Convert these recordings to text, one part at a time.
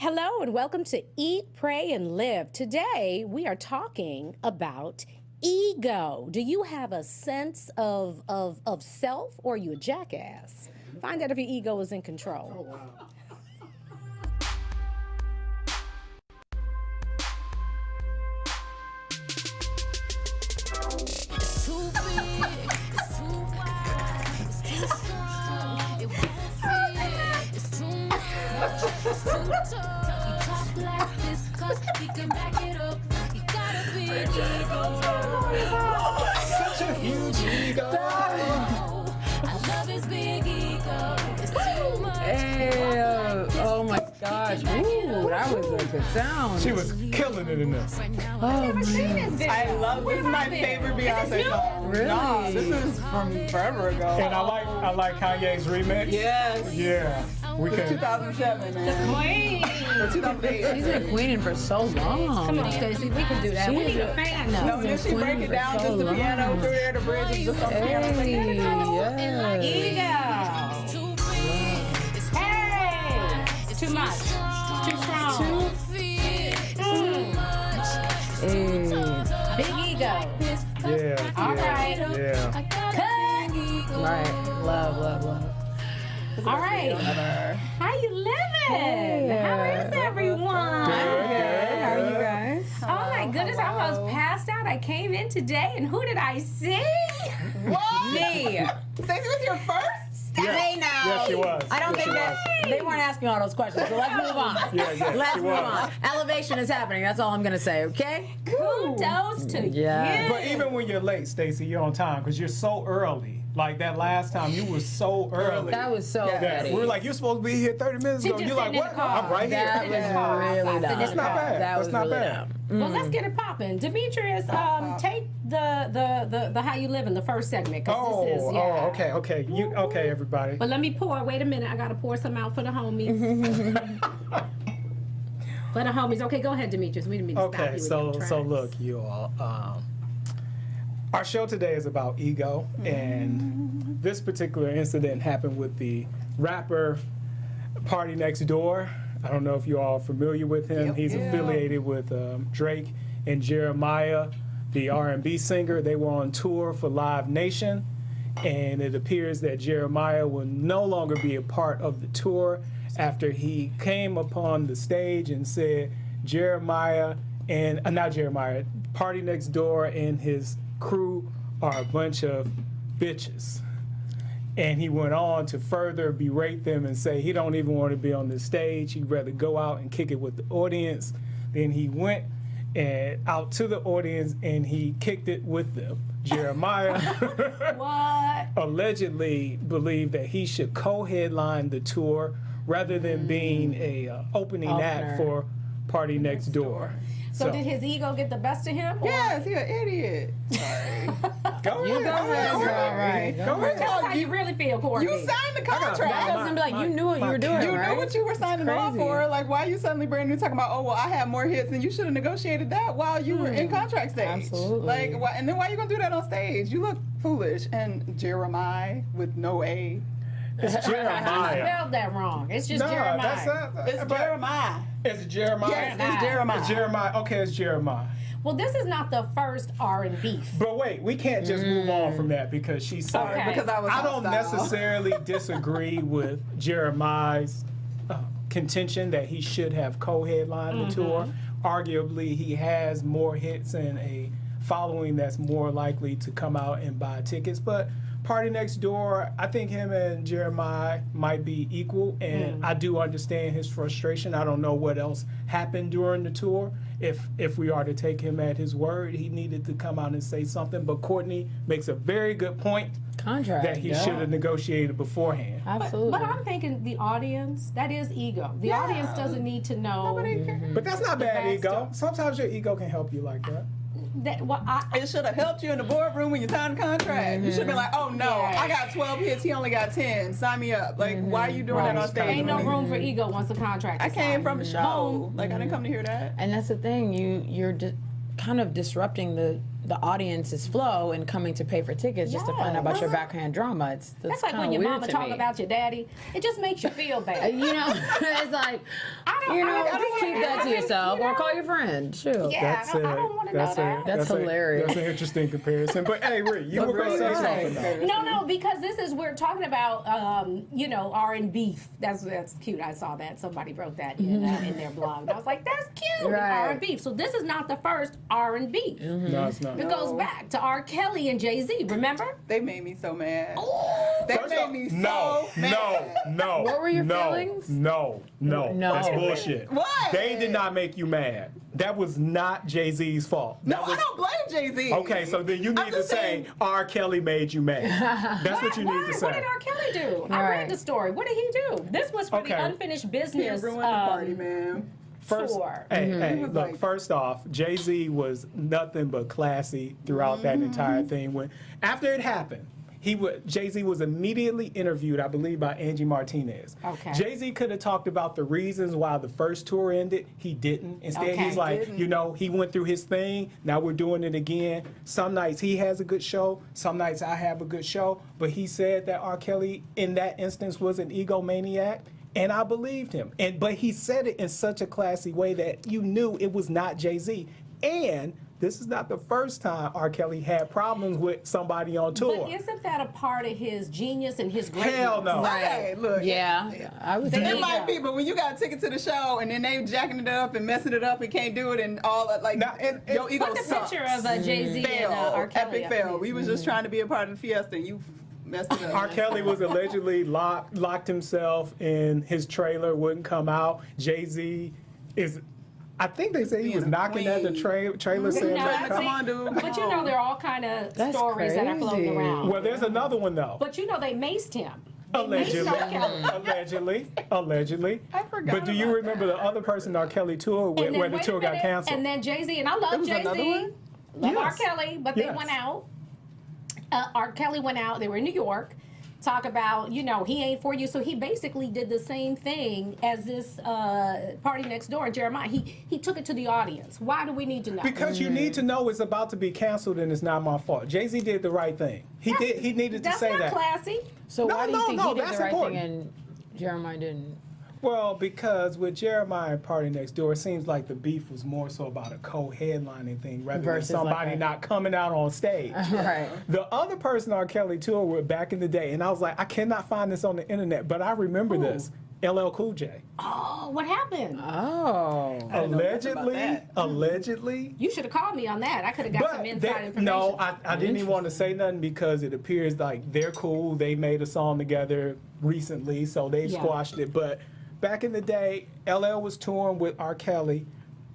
Hello and welcome to Eat, Pray, and Live. Today we are talking about ego. Do you have a sense of self, or are you a jackass? Find out if your ego is in control. Oh, wow. It's too big, it's too wide, it's too strong, it won't fit, it's too much, it's too tough. He talk like this cause he can back it up. He got a big ego. Such a huge ego. I love his big ego. It's too much. Oh my gosh. Ooh, that was a good sound. She was killing it in this. Oh, man. I love this. Is my favorite Beyonce song. Really? No, this is from forever ago. And I like Kanye's remix. Yes. Yeah. We It was can. 2007, man. Queen! Or 2008. She's been queening for so long. Come on, Stacey, we can do that. We need a fan No, now. then she break it down, just the piano through there, the bridge is just on the piano. Hey, yes. Ego. Too big, it's too Hey! wide, It's too much. It's too strong. won't fit, it's too much. Hey. Big ego. Yeah. All right. Yeah. I got a big ego. Right. Love. All right. How you living? How is everyone? Good. How are you guys? Oh my goodness, I almost passed out. I came in today and who did I see? What? Me. Stacey was your first? Hey now. Yes, she was. I don't Yes, think she that they weren't asking all those questions, so let's move on. Yeah, Let's she move was. on. Elevation is happening. That's all I'm gonna say. Okay. Kudos to Yeah. you. But even when you're late, Stacey, you're on time because you're so early. Like that last time, you were so early. That was so Yeah. that petty. we were like, you're supposed to be here 30 minutes She ago. just You're like, sitting in what? the car. I'm right That here. was Yeah. really dumb. That's not bad. That That's was not really bad. dumb. Well, let's get it popping. Demetrius, take the how you living, the first segment. 'Cause this is, Okay. Okay, everybody. But let me pour. Wait a minute. I got to pour some out for the homies. For the homies. Okay, go ahead, Demetrius. We didn't mean to stop you. Okay, with so your so tracks. look, you all. Our show today is about ego, and this particular incident happened with the rapper Party Next Door. I don't know if you all are familiar with him. Yep. He's Yeah. affiliated with Drake and Jeremiah, the R&B singer. They were on tour for Live Nation, and it appears that Jeremiah will no longer be a part of the tour after he came upon the stage and said Jeremiah and not Jeremiah, Party Next Door and his crew are a bunch of bitches. And he went on to further berate them and say he don't even want to be on the stage. He'd rather go out and kick it with the audience. Then he went out to the audience and he kicked it with them. Jeremiah What? allegedly believed that he should co-headline the tour rather than being a opening act for Party Next Door. So did his ego get the best of him? or- Yes, you're an idiot. Sorry. Go You ahead. go ahead, Go girl. ahead. Right. Go Tell ahead. us how you really feel, Courtney. You signed the got contract. I was gonna be like, you knew what you were doing, You right? knew what you were signing off Crazy. for. Like, why are you suddenly brand new talking about, oh, well, I have more hits, and you should have negotiated that while you were in contract stage. Absolutely. Like, why, and then why are you going to do that on stage? You look foolish. And Jeremiah with no A. It's You Jeremiah. spelled that wrong. It's just No, Jeremiah. that's not. It's Jeremiah. It's Jeremiah. Yes, it's Jeremiah. It's Jeremiah. Okay, it's Jeremiah. Well, this is not the first R&B. But wait, we can't just move on from that because she said. Okay. Because I was I don't hostile. necessarily disagree with Jeremiah's contention that he should have co-headlined the tour. Arguably, he has more hits and a following that's more likely to come out and buy tickets. But Party Next Door, I think him and Jeremiah might be equal, and I do understand his frustration. I don't know what else happened during the tour. If we are to take him at his word, he needed to come out and say something. But Courtney makes a very good point Contract. that he yeah. should have negotiated beforehand. Absolutely. But I'm thinking the audience, that is ego. The audience doesn't need to know. Nobody cares. But that's not bad bad ego. stuff. Sometimes your ego can help you like that. That, well, It should have helped you in the boardroom when you signed the contract. You should have been like, oh, no, Yes. I got 12 hits. He only got 10. Sign me up. Like, why are you doing Right. that on stage? ain't no Like, room for ego once the contract I is came signed. from the show. Like, I didn't come to hear that. And that's the thing. You're kind of disrupting the the audience's flow and coming to pay for tickets just to find out about your backhand drama. That's like when your weird mama to talk me. about your daddy. It just makes you feel bad. You know, it's like, just keep that to yourself or call your friend. Shoot. Yeah, I don't want to know that. That's hilarious. That's an interesting comparison. But hey, Rick, you were going to say something though. No, because we're talking about, R&B. That's cute. I saw that. Somebody wrote that in their blog. And I was like, that's cute, Right. R&B. So this is not the first R&B. No, it's not. It goes back to R. Kelly and Jay-Z, remember? They made me so mad. Oh, They made me so mad. No. What were your feelings? No. That's bullshit. What? They did not make you mad. That was not Jay-Z's fault. No, That was, I don't blame Jay-Z. Okay, so then you need to just say saying- R. Kelly made you mad. That's what you need to say. What did R. Kelly do? I Right. read the story. What did he do? This was for Okay. the unfinished He business. ruined the party, man. First, Tour. hey, was look. like- First off, Jay-Z was nothing but classy throughout that entire thing. When after it happened, Jay-Z was immediately interviewed, I believe, by Angie Martinez. Okay. Jay-Z could have talked about the reasons why the first tour ended. He didn't. Instead, Okay. he's like, Didn't. he went through his thing. Now we're doing it again. Some nights he has a good show. Some nights I have a good show. But he said that R. Kelly, in that instance, was an egomaniac. And I believed him. But he said it in such a classy way that you knew it was not Jay-Z. And this is not the first time R. Kelly had problems with somebody on tour. But isn't that a part of his genius and his greatness? Hell no. Okay, look. Yeah, I was There It you might go. be, but when you got a ticket to the show and then they jacking it up and messing it up and can't do it and all that, like, Now, and- your ego Put the sucks. picture of Jay-Z Fail. and R. Kelly. Epic up, fail. please. We was just trying to be a part of the fiesta and you messed it up. R. Kelly was allegedly locked himself in his trailer, wouldn't come out. Jay-Z is, I think they say he was Being a knocking at the queen. trailer saying, No, "Let's I come Come on." on, dude. But you know, there are all kind of That's stories that are floating crazy. around. Well, there's another one though. But you know, they maced him. They maced Allegedly. R. Kelly. Allegedly. I forgot But do you about remember the other person R. Kelly toured with And then, where the wait a tour got minute, canceled? And then Jay-Z, and I There love was another Jay-Z. one? Love R. Yes. Kelly, but they Yes. went out. R. Kelly went out. They were in New York. Talk about, he ain't for you. So he basically did the same thing as this party next door, Jeremiah. He took it to the audience. Why do we need to know? Because you need to know it's about to be canceled and it's not my fault. Jay-Z did the right thing. He needed to That's say not that. classy. So why do you think he did that's the right important. thing and Jeremiah didn't? Well, because with Jeremiah and Party Next Door, it seems like the beef was more so about a co-headlining thing rather Versus than somebody like a- not coming out on stage. Right. The other person R. Kelly toured with back in the day, and I was like, I cannot find this on the internet, but I remember this. LL Cool J. Oh, what happened? Oh. I didn't know nothing about Allegedly. You should have called me on that. I could have got some inside information. No, I didn't even want to say nothing because it appears like they're cool. They made a song together recently, so they Yeah. squashed it. But back in the day, LL was touring with R. Kelly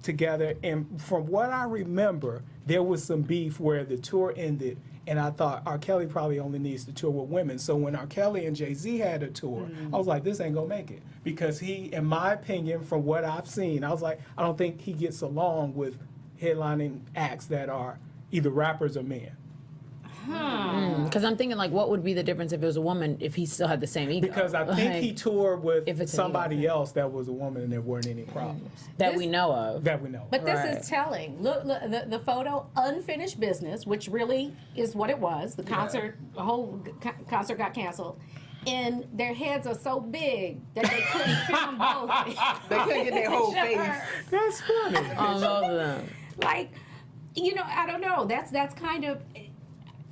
together, and from what I remember, there was some beef where the tour ended, and I thought R. Kelly probably only needs to tour with women. So when R. Kelly and Jay-Z had a tour, I was like, this ain't gonna make it. Because he, in my opinion, from what I've seen, I was like, I don't think he gets along with headlining acts that are either rappers or men. Because I'm thinking, like, what would be the difference if it was a woman if he still had the same ego? Because I think he Like, toured with if it's an somebody ego thing. else that was a woman and there weren't any problems that we know of. that we know. But this Right. is telling. Look the photo, unfinished business, which really is what it was. The concert, the whole concert got canceled. And their heads are so big that they couldn't film both. They couldn't get their whole face. That's funny. On both of them. Like, I don't know. That's kind of.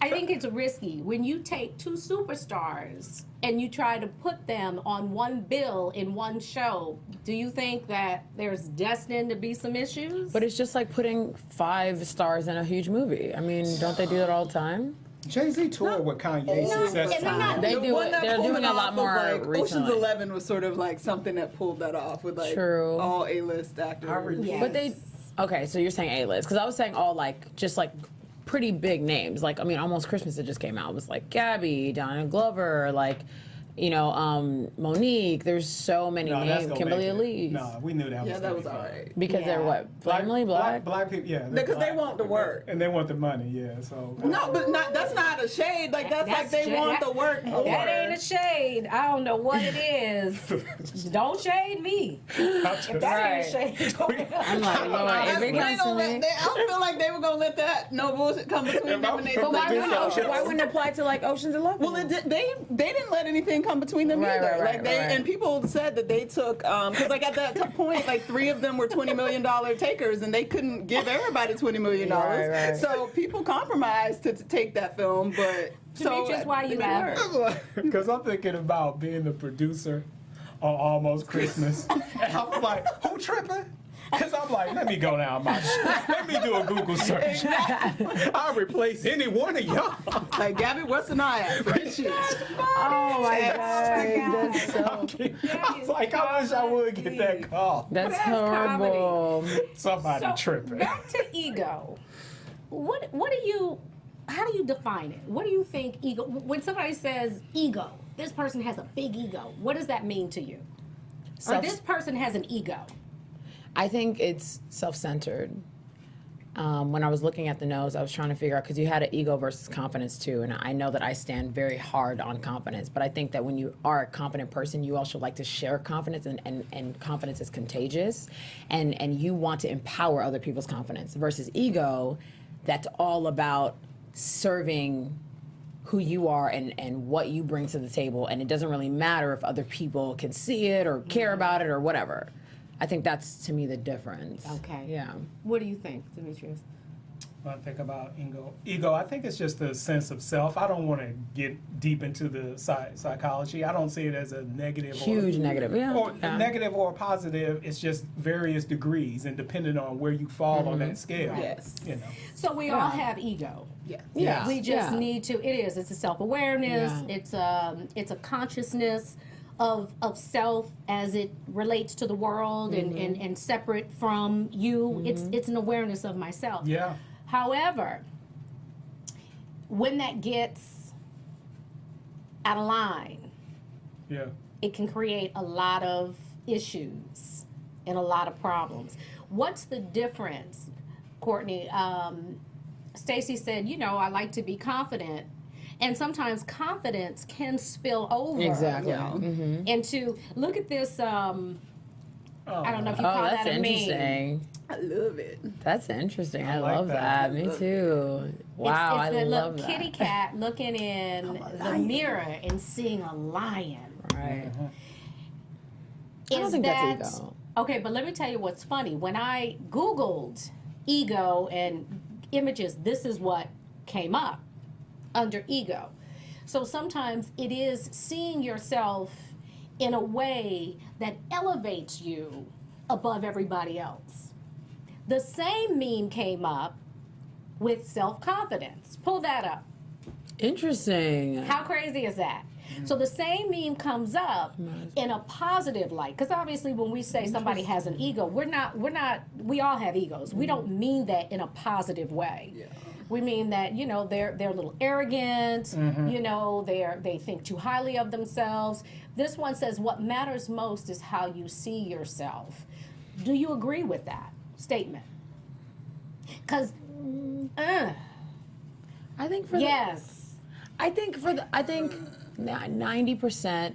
I think it's risky when you take two superstars and you try to put them on one bill in one show. Do you think that there's destined to be some issues? But it's just like putting 5 stars in a huge movie. I mean, don't they do that all the time? Jay-Z toured with Kanye and successfully. they're not- They The do one it. that They're pulled doing it a lot off more was like recently. Ocean's 11 was sort of like something that pulled that off with like True. all A-list actors. Yes. But they, okay, so you're saying A-list. Because I was saying all like, just like pretty big names. Like, I mean, Almost Christmas that just came out was like Gabby, Donna Glover, like, Monique. There's so many No, that's names. gonna Kimberly make it. Elise. No, we knew that was. Yeah, that gonna was be all fun. right. Because they're Yeah. what? Family black? Black people, yeah. they're Because they black. want the work. And they want the money, yeah. So No, but that's not a shade. Like that's like they shade. want the work more. That ain't a shade. I don't know what it is. Don't shade me. If that ain't a shade, I'm like, Lord, if it comes to me. I don't feel like they were gonna let that no bullshit come between them and they. But why Producer. wouldn't it apply to like Ocean's 11? Well, they didn't let anything come between them Right, either. right, right, like they right. and people said that they took because like at that point like 3 of them were $20 million takers and they couldn't give everybody $20 million. Right, right. So people compromised to take that film, but Demetrius, why you it didn't laugh? work. because I'm thinking about being the producer on Almost Christmas, and I was like, who tripping? Because I'm like, let me go down my let me do a Google search. I'll replace any one of y'all. Like Gabby, what's an eye at? Friendship. Oh my God. That's so. I was like, I wish I would get that call. That's That's horrible. Somebody So tripping. back to ego. What do you? How do you define it? What do you think ego? When somebody says ego, this person has a big ego. What does that mean to you? Or Self- this person has an ego. I think it's self-centered. When I was looking at the nose, I was trying to figure out, because you had an ego versus confidence too, and I know that I stand very hard on confidence, but I think that when you are a confident person, you also like to share confidence, and confidence is contagious, and you want to empower other people's confidence, versus ego, that's all about serving who you are and what you bring to the table, and it doesn't really matter if other people can see it or care about it or whatever. I think that's, to me, the difference. Okay. Yeah. What do you think, Demetrius? When I think about ego, I think it's just a sense of self. I don't want to get deep into the psychology. I don't see it as a negative Huge negative, yeah. or Yeah. negative or positive. It's just various degrees, and depending on where you fall on that scale. Yes. You know. So we all have ego. Yeah. Yeah. We just Yeah. need to. It's a self-awareness. Yeah. It's a consciousness of self as it relates to the world and separate from you. It's an awareness of myself. Yeah. However, when that gets out of line, Yeah. it can create a lot of issues and a lot of problems. What's the difference, Courtney? Stacy said, I like to be confident. And sometimes confidence can spill over Exactly. into, look at this, I don't know if you Oh, call that's that a meme. interesting. I love it. That's interesting. I like love that. that. Me too. Wow, It's I the love little that. kitty cat looking in the mirror and seeing a lion. Right. Is I don't think that's ego. Okay, but let me tell you what's funny. When I Googled ego and images, this is what came up under ego. So sometimes it is seeing yourself in a way that elevates you above everybody else. The same meme came up with self-confidence. Pull that up. Interesting. How crazy is that? So the same meme comes up in a positive light, because obviously when we say somebody has an ego, we all have egos. We don't mean that in a positive way. Yeah. We mean that, they're a little arrogant, they think too highly of themselves. This one says what matters most is how you see yourself. Do you agree with that statement? Because, I think for yes. I think 90%,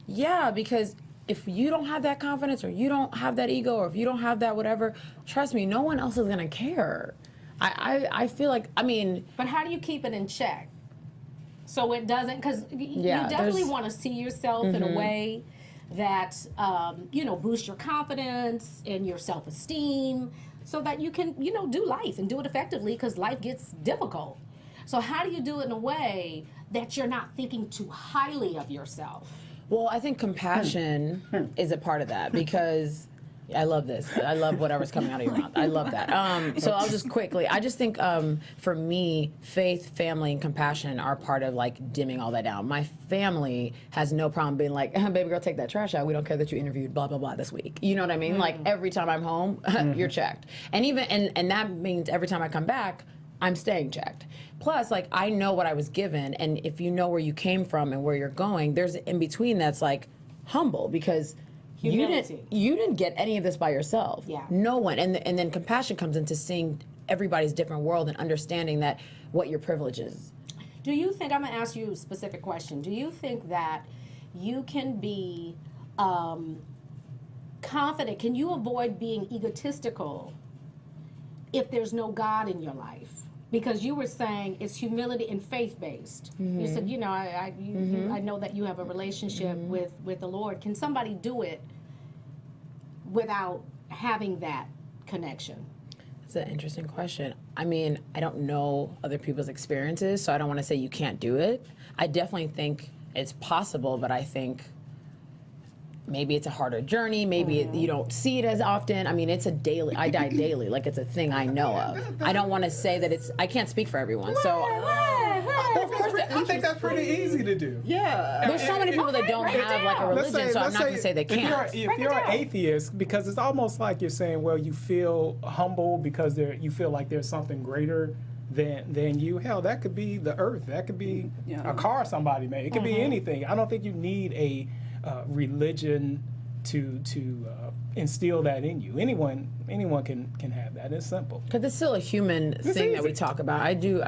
yeah, because if you don't have that confidence or you don't have that ego or if you don't have that whatever, trust me, no one else is gonna care. I feel like, But how do you keep it in check? So it doesn't, because Yeah, you definitely there's- want to see yourself in a way that, boosts your confidence and your self-esteem so that you can, do life and do it effectively, because life gets difficult. So how do you do it in a way that you're not thinking too highly of yourself? well, I think compassion is a part of that, because I love this. I love whatever's coming out of your mouth. I love that. So I'll just quickly, I just think for me, faith, family, and compassion are part of like dimming all that down. My family has no problem being like, baby girl, take that trash out. We don't care that you interviewed blah, blah, blah this week. You know what I mean? Like every time I'm home, you're checked. And even, and that means every time I come back, I'm staying checked. Plus, like, I know what I was given, and if you know where you came from and where you're going, there's in between that's like humble, because Humility. you didn't get any of this by yourself. Yeah. No one. And then compassion comes into seeing everybody's different world and understanding that what your privilege is. Do you think, I'm going to ask you a specific question, do you think that you can be confident, can you avoid being egotistical if there's no God in your life? Because you were saying it's humility and faith-based. You said, you know, I know that you have a relationship with the Lord. Can somebody do it without having that connection? That's an interesting question. I mean, I don't know other people's experiences, so I don't want to say you can't do it. I definitely think it's possible, but I think maybe it's a harder journey. Maybe you don't see it as often. I mean, it's a daily, I die daily. Like, it's a thing I know of. I don't want to say that it's, I can't speak for everyone. So, I think that's pretty easy to do. Yeah. there's so many people that don't have like a religion, so I'm not going to say they can't. If you're an atheist, because it's almost like you're saying, well, you feel humble because you feel like there's something greater than you. Hell, that could be the earth. That could be a car somebody made. It could be anything. I don't think you need a religion to instill that in you. Anyone can have that. It's simple. Because it's still a human thing that we talk about. I do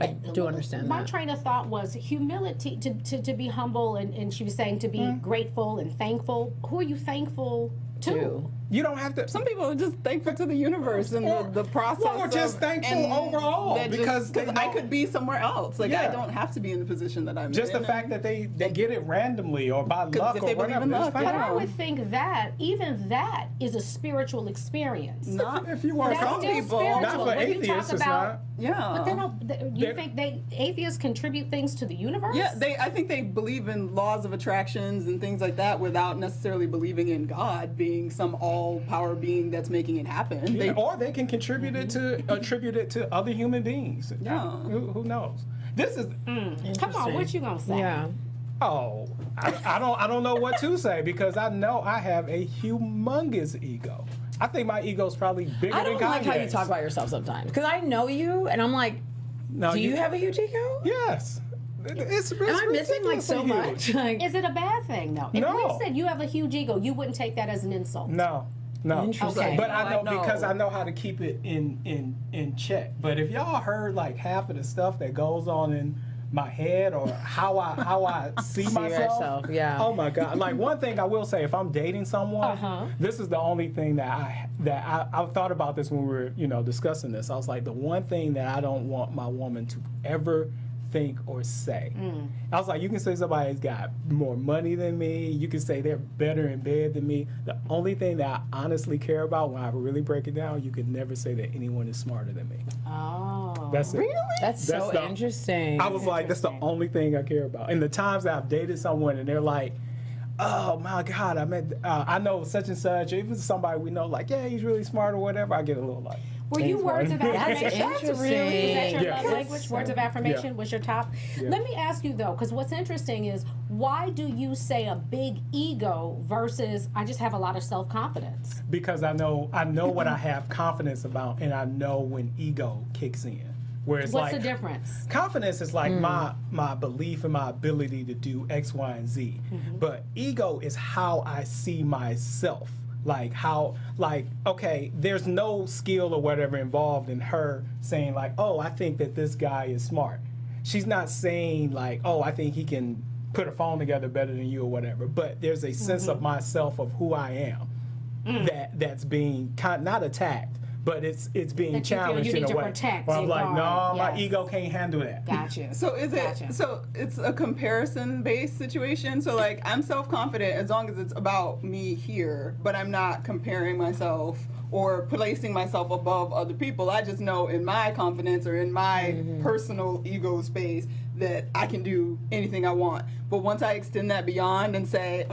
understand My that. train of thought was humility, to be humble, and she was saying to be grateful and thankful. Who are you thankful to? You don't have to. Some people are just thankful to the universe and the process. Or just thankful overall, because I could be somewhere else. Like, Yeah. I don't have to be in the position that I'm just in. the fact that they get it randomly or by luck if or they believe whatever. in luck, it's fine. But I would think that even that is a spiritual experience. Not If you are That's some still people, spiritual. not for When you atheists, talk it's about- not. Yeah. But then, you think atheists contribute things to the universe? Yeah, I think they believe in laws of attractions and things like that without necessarily believing in God being some all-power being that's making it happen. Yeah, or they can contribute it to attribute it to other human beings. Yeah. Who knows? This is Come on, what you gonna say? Yeah. I don't know what to say, because I know I have a humongous ego. I think my ego is probably bigger I than don't like how you Kanye's. talk about yourself sometimes. Because I know you, and I'm like, No, do you have a huge ego? Yes. It's Am I missing like so ridiculously much? huge. Like, Is it a bad thing though? If No. we said you have a huge ego, you wouldn't take that as an insult. No. Interesting. Okay. But I know, I know. because I know how to keep it in check. But if y'all heard like half of the stuff that goes on in my head or how I see myself, yourself, yeah. Oh my God! Like, one thing I will say, if I'm dating someone, this is the only thing that I thought about this when we were discussing this. I was like, the one thing that I don't want my woman to ever think or say. I was like, you can say somebody's got more money than me. You can say they're better in bed than me. The only thing that I honestly care about, when I really break it down, you can never say that anyone is smarter than me. Oh. That's it. that's so the- interesting. I was like, that's the only thing I care about. And the times that I've dated someone and they're like, oh my God, I know such and such. If it's somebody we know, like, yeah, he's really smart or whatever, I get a little like. Were you words of affirmation? That's interesting. Is that your Yeah. love language? Words of affirmation was your top? Yeah. Let me ask you though, because what's interesting is, why do you say a big ego versus I just have a lot of self-confidence? Because I know what I have confidence about, and I know when ego kicks in. Where it's What's like, the difference? confidence is like my belief in my ability to do X, Y, and Z. But ego is how I see myself. Okay, there's no skill or whatever involved in her saying like, oh, I think that this guy is smart. She's not saying like, oh, I think he can put a phone together better than you or whatever. But there's a sense of myself, of who I am, that's being not attacked, but it's being That you feel challenged you in need a to way. protect, Where I'm like, no, safeguard, my yes. ego can't handle that. Gotcha. So is it Gotcha. so it's a comparison based situation? So like, I'm self-confident as long as it's about me here, but I'm not comparing myself or placing myself above other people. I just know in my confidence or in my personal ego space that I can do anything I want. But once I extend that beyond and say,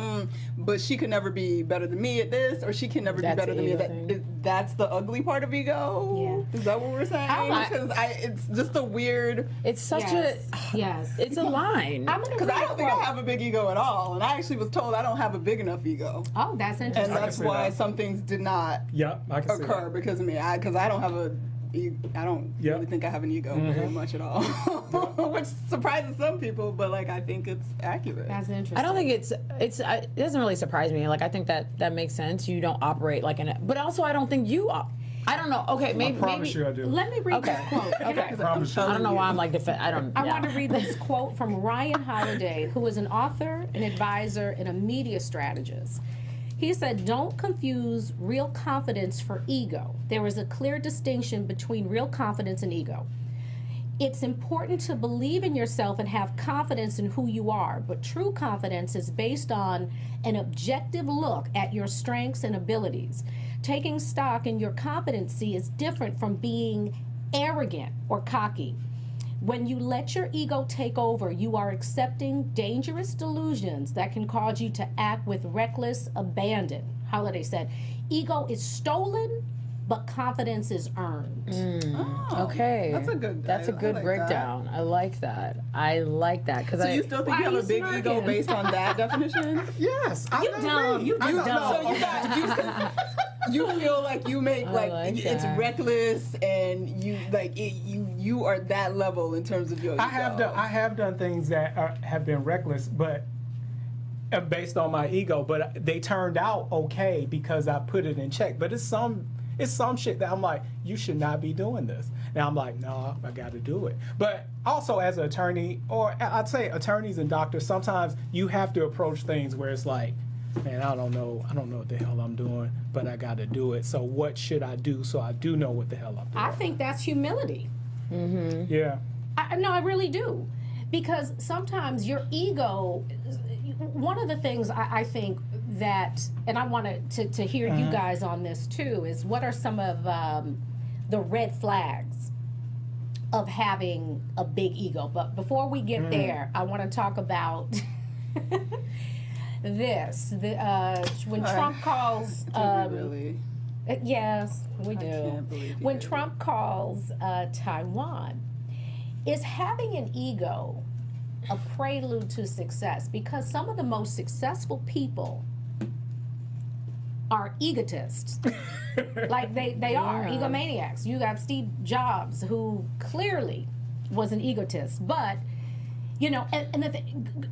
but she could never be better than me at this, or she can never That's be better than me the at ego that, that's the ugly part of ego? Yeah. Is that what we're saying? I- Because it's just a weird... it's such Yes. a Yes. it's a line. I'm gonna Because read I a don't think I quote. have a big ego at all, and I actually was told I don't have a big enough ego, Oh, that's and interesting. that's see why that. some things did not Yep, I can see occur that. because of me. Because I don't have a I don't Yep. really think I have an ego very much at all, which surprises some people. But like, I think it's accurate. That's interesting. I don't think it doesn't really surprise me. Like, I think that makes sense. You don't operate like but also I don't think you I don't know. Okay, maybe. I promise you I do. Let me read Okay. this quote. Okay. Promise you. I don't know why I'm like I want to read this quote from Ryan Holiday, who is an author, an advisor, and a media strategist. He said, "Don't confuse real confidence for ego. There is a clear distinction between real confidence and ego. It's important to believe in yourself and have confidence in who you are, but true confidence is based on an objective look at your strengths and abilities. Taking stock in your competency is different from being arrogant or cocky. When you let your ego take over, you are accepting dangerous delusions that can cause you to act with reckless abandon." Holiday said, "Ego is stolen, but confidence is earned." Okay, That's a good. That's a I good like breakdown. I like that. I like that because So you still think Why you have are a you big ego smirking? based on that definition? Yes, I know dumb. me. You I just know. dumb. So you got you feel like you make like it's that. reckless and you like you are that level in terms of your ego. I have done things that have been reckless, but based on my ego. But they turned out okay because I put it in check. But it's some shit that I'm like, you should not be doing this. Now I'm like, no, I got to do it. But also as an attorney, or I'd say attorneys and doctors, sometimes you have to approach things where it's like, man, I don't know what the hell I'm doing, but I got to do it. So what should I do so I do know what the hell I'm doing? I think that's humility. Yeah. No, I really do. Because sometimes your ego, one of the things I think that, and I wanted to hear you guys on this too, is what are some of the red flags of having a big ego? But before we get there, I want to talk about this. When Trump calls... really. Yes, we do. can't believe you When did. Trump calls Taiwan, is having an ego a prelude to success? Because some of the most successful people are egotists. Like they are egomaniacs. You got Steve Jobs, who clearly was an egotist, but you know, and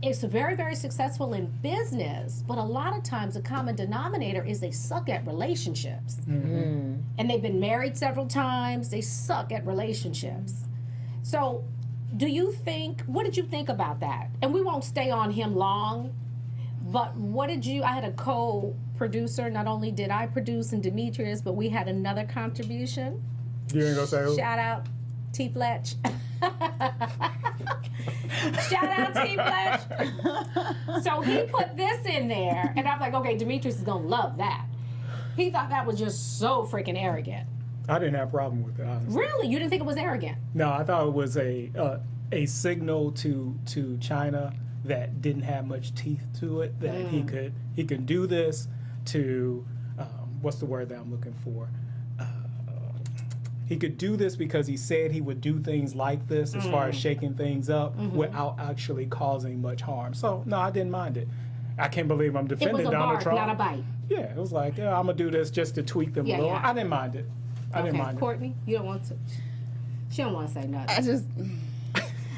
it's very, very successful in business, but a lot of times the common denominator is they suck at relationships. And they've been married several times, they suck at relationships. So what did you think about that? And we won't stay on him long, but I had a co-producer, not only did I produce and Demetrius, but we had another contribution. You ain't gonna say who? Shout out T. Fletch. Shout out T. Fletch. So he put this in there, and I'm like, okay, Demetrius is gonna love that. He thought that was just so freaking arrogant. I didn't have a problem with it, honestly. Really? You didn't think it was arrogant? No, I thought it was a signal to China that didn't have much teeth to it, that he could do this to what's the word that I'm looking for? He could do this because he said he would do things like this as far as shaking things up without actually causing much harm. So no, I didn't mind it. I can't believe I'm It defending was a Donald bark, Trump. not a bite. Yeah, it was like, yeah, I'm gonna do this just to tweak them Yeah, a little. yeah. I didn't mind it. I didn't mind it. Courtney, you don't want to. She don't want to say nothing. I just.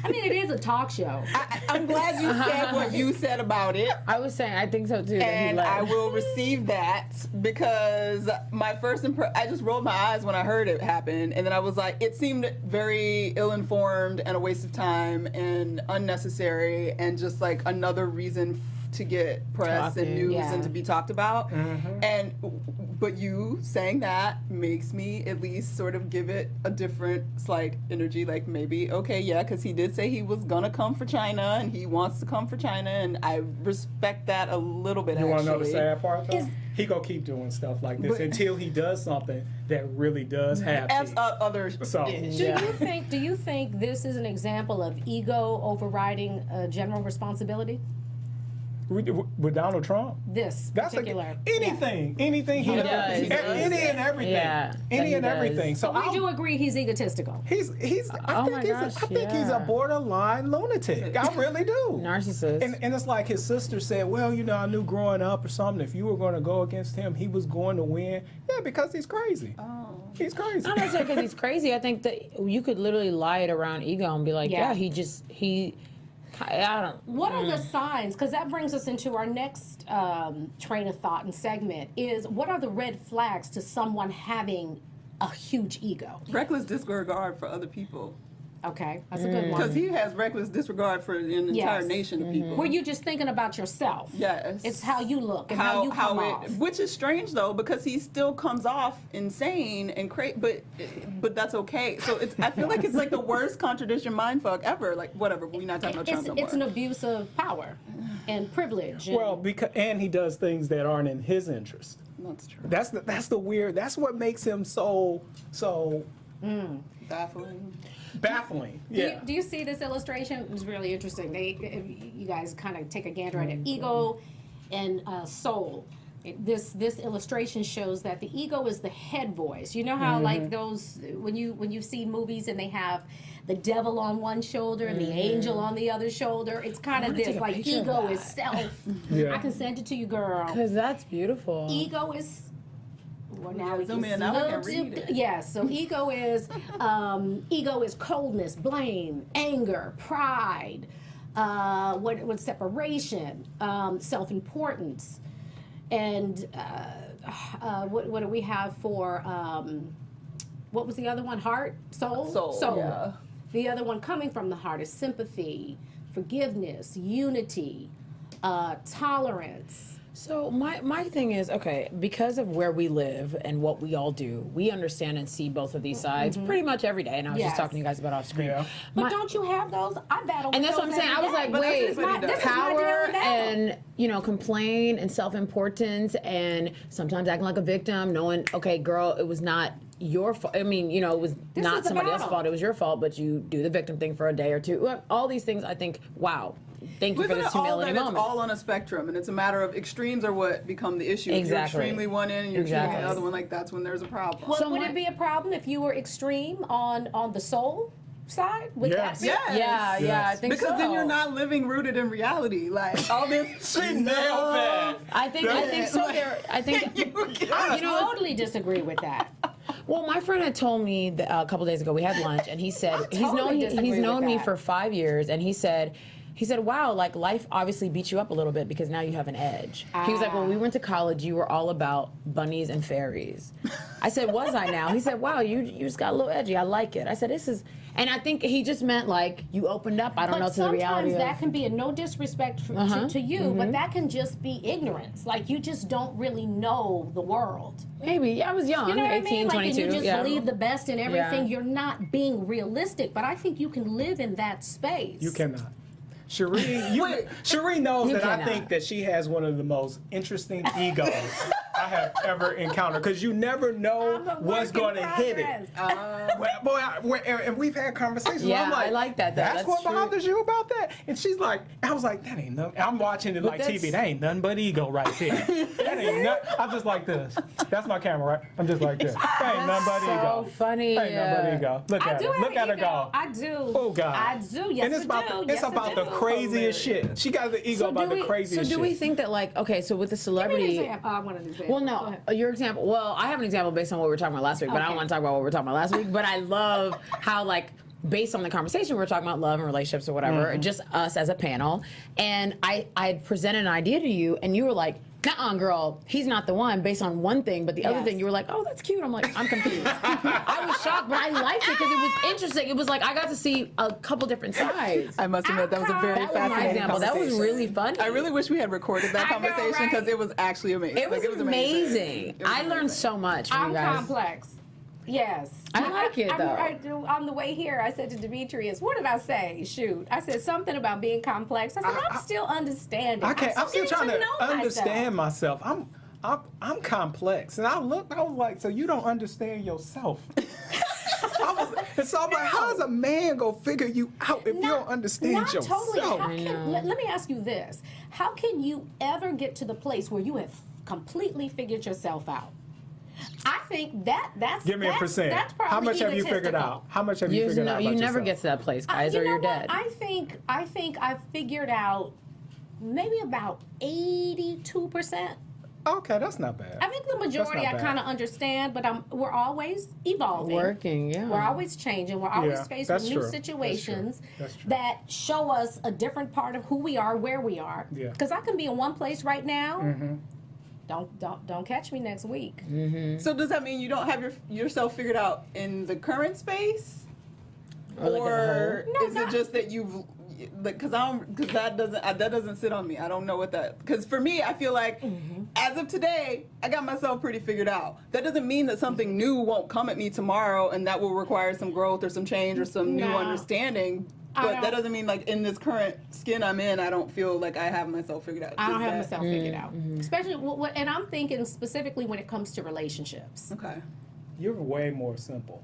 I mean, it is a talk show. I'm glad you said what you said about it. I was saying I think so too. And I will receive that because my first I just rolled my eyes when I heard it happen, and then I was like, it seemed very ill-informed and a waste of time and unnecessary and just like another reason to get press and news and to be talked about. But you saying that makes me at least sort of give it a different slight energy, like maybe, okay, yeah, because he did say he was gonna come for China and he wants to come for China, and I respect that a little bit. You want to know the actually. sad part though? He gonna keep doing stuff like this until he does something that really does have As teeth. others. So- Do you think this is an example of ego overriding general responsibility? With Donald Trump? This That's particular. anything he does. does. He does. Any and everything. Yeah, Any he and does. everything. So We do agree he's egotistical. he's I Oh think my he's gosh, I think he's a yeah. borderline lunatic. I really do. Narcissist. And it's like his sister said, well, you know, I knew growing up or something, if you were going to go against him, he was going to win. Yeah, because he's crazy. Oh. He's crazy. Not necessarily because he's crazy. I think that you could literally lie it around ego and be like, Yeah. I don't. What are the signs? Because that brings us into our next train of thought and segment is what are the red flags to someone having a huge ego? Reckless disregard for other people. Okay, that's a good one. Because he has reckless disregard for an entire nation of people. Were you just thinking about yourself? Yes. It's how you look and how you come off. Which is strange though, because he still comes off insane and but that's okay. So I feel like it's like the worst contradiction mindfuck ever. Like whatever, we're not talking about Trump no more. It's an abuse of power and privilege. And Well, and he does things that aren't in his interest. That's true. That's the weird. That's what makes him so baffling. Yeah. Do you see this illustration? It was really interesting. You guys kind of take a gander at it. Ego and soul. This illustration shows that the ego is the head voice. You know how like those when you see movies and they have the devil on one shoulder and the angel on the other shoulder. It's kind of this like ego is self. Yeah. I can send it to you, girl. Because that's beautiful. Ego is. Well, now we zoom can in, now I can read it. Yes, so ego is coldness, blame, anger, pride, what separation, self-importance, and what do we have for what was the other one? Heart, soul. Yeah. The other one coming from the heart is sympathy, forgiveness, unity, tolerance. So my thing is, okay, because of where we live and what we all do, we understand and see both of these sides pretty much every day. And I was just Yes. talking to you guys about off screen. Yeah. But don't you have those? I battle with And that's what I'm those saying. I was every like, day. wait, this is my power battle. and, complain and self-importance and sometimes acting like a victim, knowing, okay, girl, it was not your fault. I mean, it was This not is the somebody else's battle. fault. It was your fault, but you do the victim thing for a day or two. Look, all these things, I think, wow. Thank you for Isn't this it all humility that moment. it's all on a spectrum, and it's a matter of extremes are what become the issue. If Exactly. you're extremely one end and you're Exactly. extremely the other one, like that's when there's a problem. Well, So would my- it be a problem if you were extreme on the soul side? Would Yes. that be? Yes. Yeah, I think Because so. then you're not living rooted in reality. Like all this She nailed that. I think so. Like- There, I think I totally disagree with that. Well, my friend had told me that, a couple days ago we had lunch, and he said totally disagree he's with known me that. for 5 years, and he said, wow, like life obviously beat you up a little bit because now you have an edge. He was like, when we went to college, you were all about bunnies and fairies. I said, was I now? He said, wow, you just got a little edgy. I like it. I said, this is, and I think he just meant like you opened up. I don't know But to the reality sometimes that of. can be a no disrespect to you, but that can just be ignorance. Like you just don't really know the world. Maybe I was young, You know what 18, I mean? Like, 22. and you just yeah. believe the best in everything. Yeah. You're not being realistic, but I think you can live in that space. You cannot. Sheree knows that cannot. I think that she has one of the most interesting egos I have ever encountered because you never know I'm a what's work in going to hit it. And we've had conversations. Yeah, I'm like, I like that, though. That's That's what true. bothers you about that? And she's like, I was like, that ain't nothing. I'm watching it like that's- TV. That ain't nothing but ego right there. That ain't nothing. I'm just like this. That's my camera, right? I'm just like this. That ain't nothing but so ego. funny. That ain't nothing but ego. Look I at do her. have Look at her ego. go. I do. Oh God. I do. Yes, and it's I about do. it's Yes, about I the do. craziest shit. She got the ego about the craziest so do we shit. think that like, okay, so with the Give me an celebrity. example. I want an example. Well, Go no, ahead. your example. Well, I have an example based on what we were talking about last week, but I don't Okay. want to talk about what we were talking about last week. But I love how, like, based on the conversation we were talking about love and relationships or whatever, just us as a panel, and I had presented an idea to you, and you were like, "Nuh-uh, girl, he's not the one." Based on one thing, but the other Yes. thing, you were like, "Oh, that's cute." I'm like, I'm confused. I was shocked, but I liked it because it was interesting. It was like I got to see a couple different sides. I must admit that was a very That was my fascinating example. That was conversation. really funny. I really wish we had recorded that I know, conversation because right? it was actually amazing. It was, Like, amazing. It was I learned amazing. so much from I'm you guys. complex. Yes. I like it, though. On the way here, I said to Demetrius, what did I say? Shoot. I said something about being complex. I said, I'm still understanding. I'm still getting trying to know understand myself. myself. I'm complex, and I was like, so you don't understand yourself. And so I'm like, how does a man go figure you out if you don't understand Not yourself? totally. Let me ask you this. How can you ever get to the place where you have completely figured yourself out? I think that's Give me a percent. That's probably How much have you figured egotistical. out? How much have you figured out about You never yourself? get to that place, guys, You or know you're what? dead. I think I've figured out maybe about 82%. Okay, that's not bad. I think the majority not I bad. kind of understand, but we're always evolving. Working, yeah. We're always changing. We're always Yeah, faced that's with new true. That's true. situations That's true. that show us a different part of who we are, where we are. Yeah. Because I can be in one place right now. Don't catch me next week. So does that mean you don't have yourself figured out in the current space, Or like as a or whole? is No, it just that you've like because that doesn't sit on me. I don't know what that because for me I feel like as of today I got myself pretty figured out. That doesn't mean that something new won't come at me tomorrow and that will require some growth or some change or some new No. understanding. I But don't- that doesn't mean like in this current skin I'm in I don't feel like I have myself figured out. I don't Is have that- myself figured out. Especially, and I'm thinking specifically when it comes to relationships. Okay, You're way more simple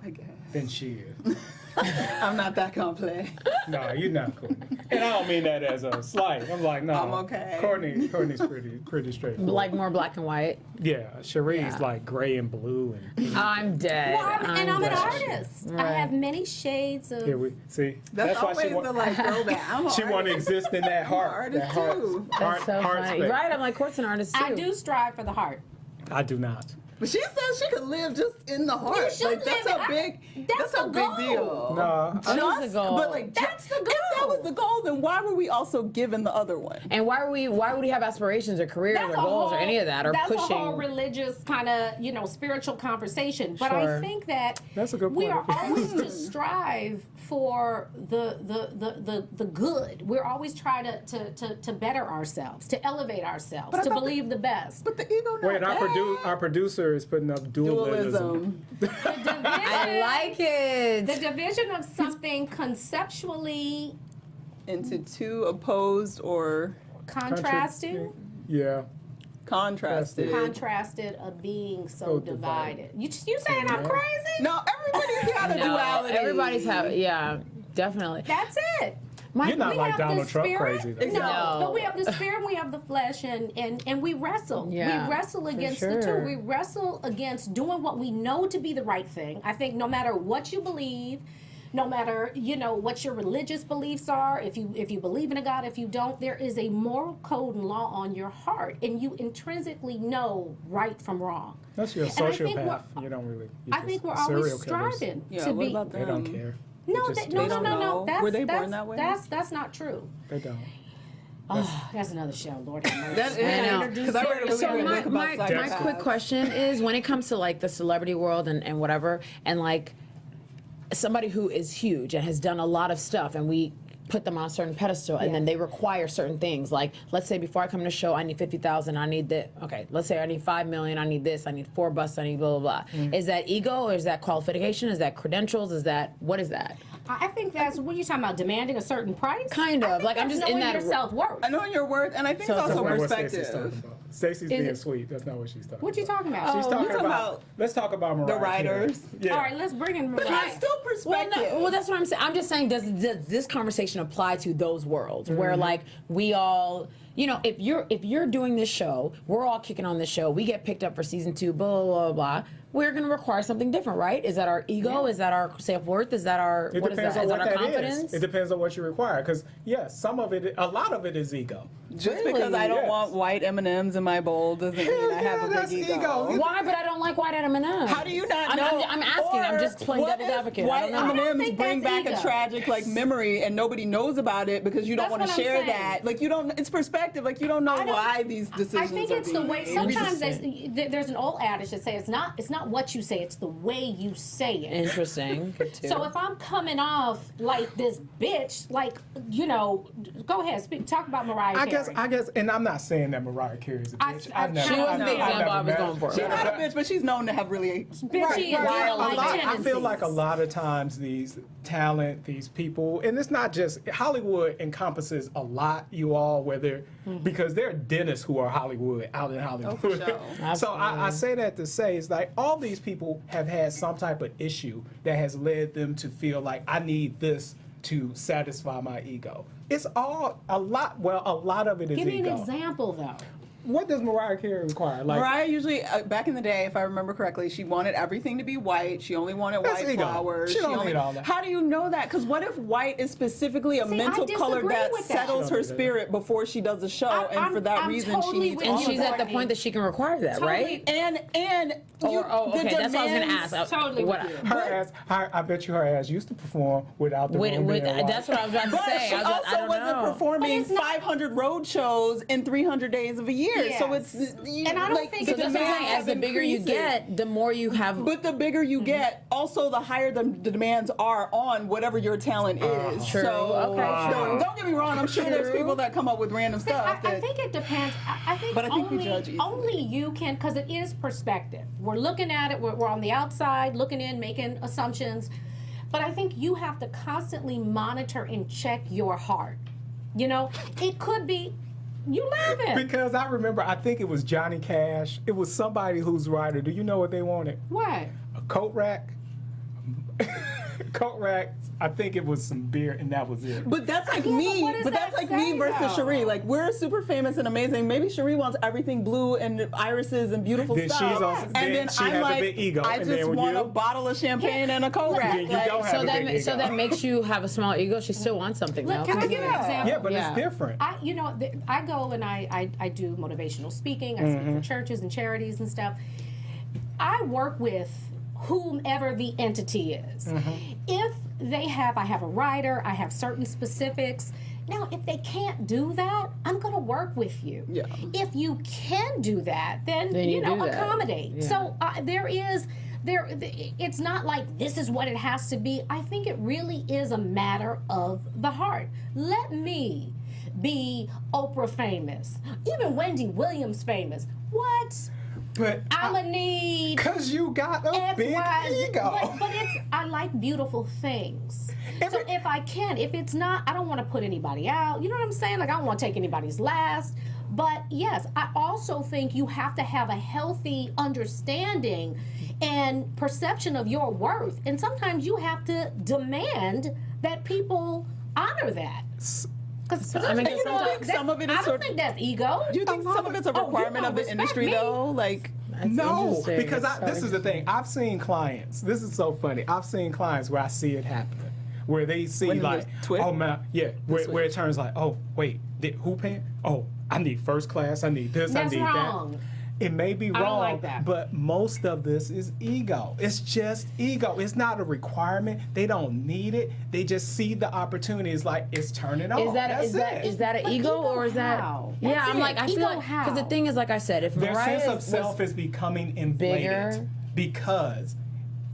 I guess than she is. I'm not that complex. No, you're not cool. And I don't mean that as a slight. I'm like, no. I'm okay. Courtney's pretty straightforward. Like more black and white. yeah, Sheree's Yeah. like gray and blue and pink. I'm dead. Well, I'm an dead. artist. I Right. have many shades of. Here we see. That's why always she want. the like throwback. I'm She an want to artist. exist in that heart. artist that heart, too. heart, That's so heart funny. space. Right, I'm like, Court's an artist too. I do strive for the heart. I do not. But she says she could live just in the heart. should Like that's live a in- big. that's That's a the big goal. deal. No. That is the goal. But like That's the If that goal. was the goal, then why were we also given the other one? And why would we have aspirations or careers or That's goals or any of that or that's pushing? a whole religious kind of spiritual conversation. But I Sure. think that That's a good we are point. always to strive for the good. We're always trying to better ourselves, to elevate ourselves, But I to thought believe the best. But the ego. Not Wait, bad. our producer is putting up dualism. I like it. The division of something conceptually Into two opposed or contrasting. Yeah. contrasted. Contrasted of being so So divided. divided. You saying I'm crazy? No, everybody's got a No, duality. everybody's yeah, definitely. That's it. You're not We like have the Donald Trump spirit. crazy, though. No, No. but we have the spirit and we have the flesh, and we wrestle. Yeah, we wrestle for against the two. sure. We wrestle against doing what we know to be the right thing. I think no matter what you believe, no matter what your religious beliefs are, if you believe in a God, if you don't, there is a moral code and law on your heart, and you intrinsically know right from wrong. That's your And I think sociopath. we're- You don't really. I think we're always striving Yeah, to what be. about They don't them? care. No, They just- no, they no, don't no, no. know. That's, Were they born that's, that way? That's not true. They don't. Oh, that's another show, Lord have mercy. That is I know. because I read a really So good my, book about my psychopaths. quick question is, when it comes to like the celebrity world and whatever, and like somebody who is huge and has done a lot of stuff, and we put them on a certain pedestal, and then they require certain things. Like, let's say before I come to the show, I need 50,000. I need that. Okay, let's say I need 5 million. I need this. I need 4 buses. I need blah blah blah. Is that ego? Or is that qualification? Is that credentials? Is that what is that? I think that's what you're talking about, demanding a certain price. Kind of. I think Like, I'm that's just in knowing that- your self-worth. I know your worth, and I think So it's it's also a That's not what Stacey's perspective. talking about. Stacey's Is being it- sweet. That's not what she's talking What you about. talking about? She's Oh, talking you're talking about. about Let's talk about Mariah writers. Carey. Yeah. All right, let's bring in But Mariah. it's still Well, perspective. no, well, that's what I'm saying. I'm just saying, does this conversation apply to those worlds where, like, we all, if you're doing this show, we're all kicking on this show, we get picked up for season 2, blah blah blah blah. We're going to require something different, right? Is that our ego? Is that our self-worth? Is that our It what is depends that? on Is what that our that confidence? is. It depends on what you require. Because yes, a lot of it is ego. Just because I don't Yes. want white M&Ms in my bowl doesn't mean I have yeah, a big that's ego. ego. Why? But I don't like white M&Ms. How do you not know? I'm asking. I'm Or just playing what devil's if advocate. I White don't know. I don't M&Ms think bring that's back ego. a tragic memory, and nobody knows about it because you don't That's want to what I'm share saying. that. Like you don't. It's perspective. Like you don't know I don't- why these decisions. I think are it's the being way. made. Sometimes just there's an old adage that says it's not what you say, it's the way you say it. Interesting. Good too. So if I'm coming off like this bitch, go ahead, talk about Mariah Carey. I guess, and I'm not saying that Mariah Carey is a bitch. I- I've never- She was I've the never- example I I've was never going for. met- She's not a bitch, but she's known to have really Bitchy and wild like I feel like a tendencies. lot of times these talent, these people, and it's not just Hollywood encompasses a lot, you all, whether because there are dentists who are Hollywood out in Hollywood. for sure. So I say that to say it's like all these people have had some type of issue that has led them to feel like I need this to satisfy my ego. It's all a lot. Well, a lot of it is Give me ego. an example though. what does Mariah Carey require? Like, Mariah usually, back in the day, if I remember correctly, she wanted everything to be white. She only wanted That's white ego. flowers. She don't only, need all that. How do you know that? Because what if white is specifically a See, mental I color disagree that with that. settles her spirit before she does the show, and for that I'm reason totally she needs with all And you. of she's that. at the point that she can require that, right? And you, Okay, the that's what I was gonna demands- ask. Totally What- with you. her ass, I bet you her ass used to perform without the room being white. that's what I was about to But say. she I also don't wasn't know. performing But it's not- 500 road shows in 300 days of a year. So Yes. it's And I don't think the it's So that's what I'm demands saying. As have the bigger you increased. get, the more you have. But the bigger you get, also the higher the demands are on whatever your talent is. True. So Okay, don't get me wrong. I'm sure there's people that come up with random I, stuff. I that, think it depends. I think, But I think we only, judge easily. only you can, because it is perspective. We're looking at it, we're on the outside, looking in, making assumptions. But I think you have to constantly monitor and check your heart. You know, it could be, you laughing. Because I remember, I think it was Johnny Cash. It was somebody who's writer. Do you know what they wanted? What? A coat rack. Coat rack. I think it was some beer, and that was it. but that's like Yeah, but me. what does But that's that like me say, versus though? Sheree. Like we're super famous and amazing. Maybe Sheree wants everything blue and irises and beautiful Then stuff. she's also- and then then she I'm has a like, big ego. I And just then when want you- a bottle of champagne and a coat rack. Then you Like, don't have a big So ego. that makes you have a small ego. She still wants something. Look, though. can I give you an example? Yeah, but Yeah. it's different. I go and I do motivational speaking. I speak for churches and charities and stuff. I work with whomever the entity is. If they have, I have a writer, I have certain specifics. Now, if they can't do that, I'm going to work with you. Yeah. If you can do that, then Then you you know, do that. accommodate. Yeah. So it's not like this is what it has to be. I think it really is a matter of the heart. Let me be Oprah famous, even Wendy Williams famous. What? But I'ma need because you got a X, big Y, Z. ego. But I like beautiful things. So if I can, if it's not, I don't want to put anybody out. You know what I'm saying? Like I don't want to take anybody's last. But yes, I also think you have to have a healthy understanding and perception of your worth. And sometimes you have to demand that people honor that. Because I mean, you don't think some of it is I don't sort of- think that's ego. Do you think some of it's a requirement of the respect industry me. though? Like That's No, interesting. because That's so this is the thing. I've seen clients. This is so funny. I've seen clients where I see it happening, where they see When like, the twist? oh man, yeah, where it turns like, oh wait, who paying? Oh, I need first class. I need this. That's I need wrong. that. It may be don't wrong, like that. but most of this is ego. It's just ego. It's not a requirement. They don't need it. They just see the opportunity. It's like it's turning on. Is that an But ego or is that? how? Yeah, That's I'm it. like I feel Ego like how? because the thing is, like I said, if Their Mariah sense of was- self is becoming inflated bigger. because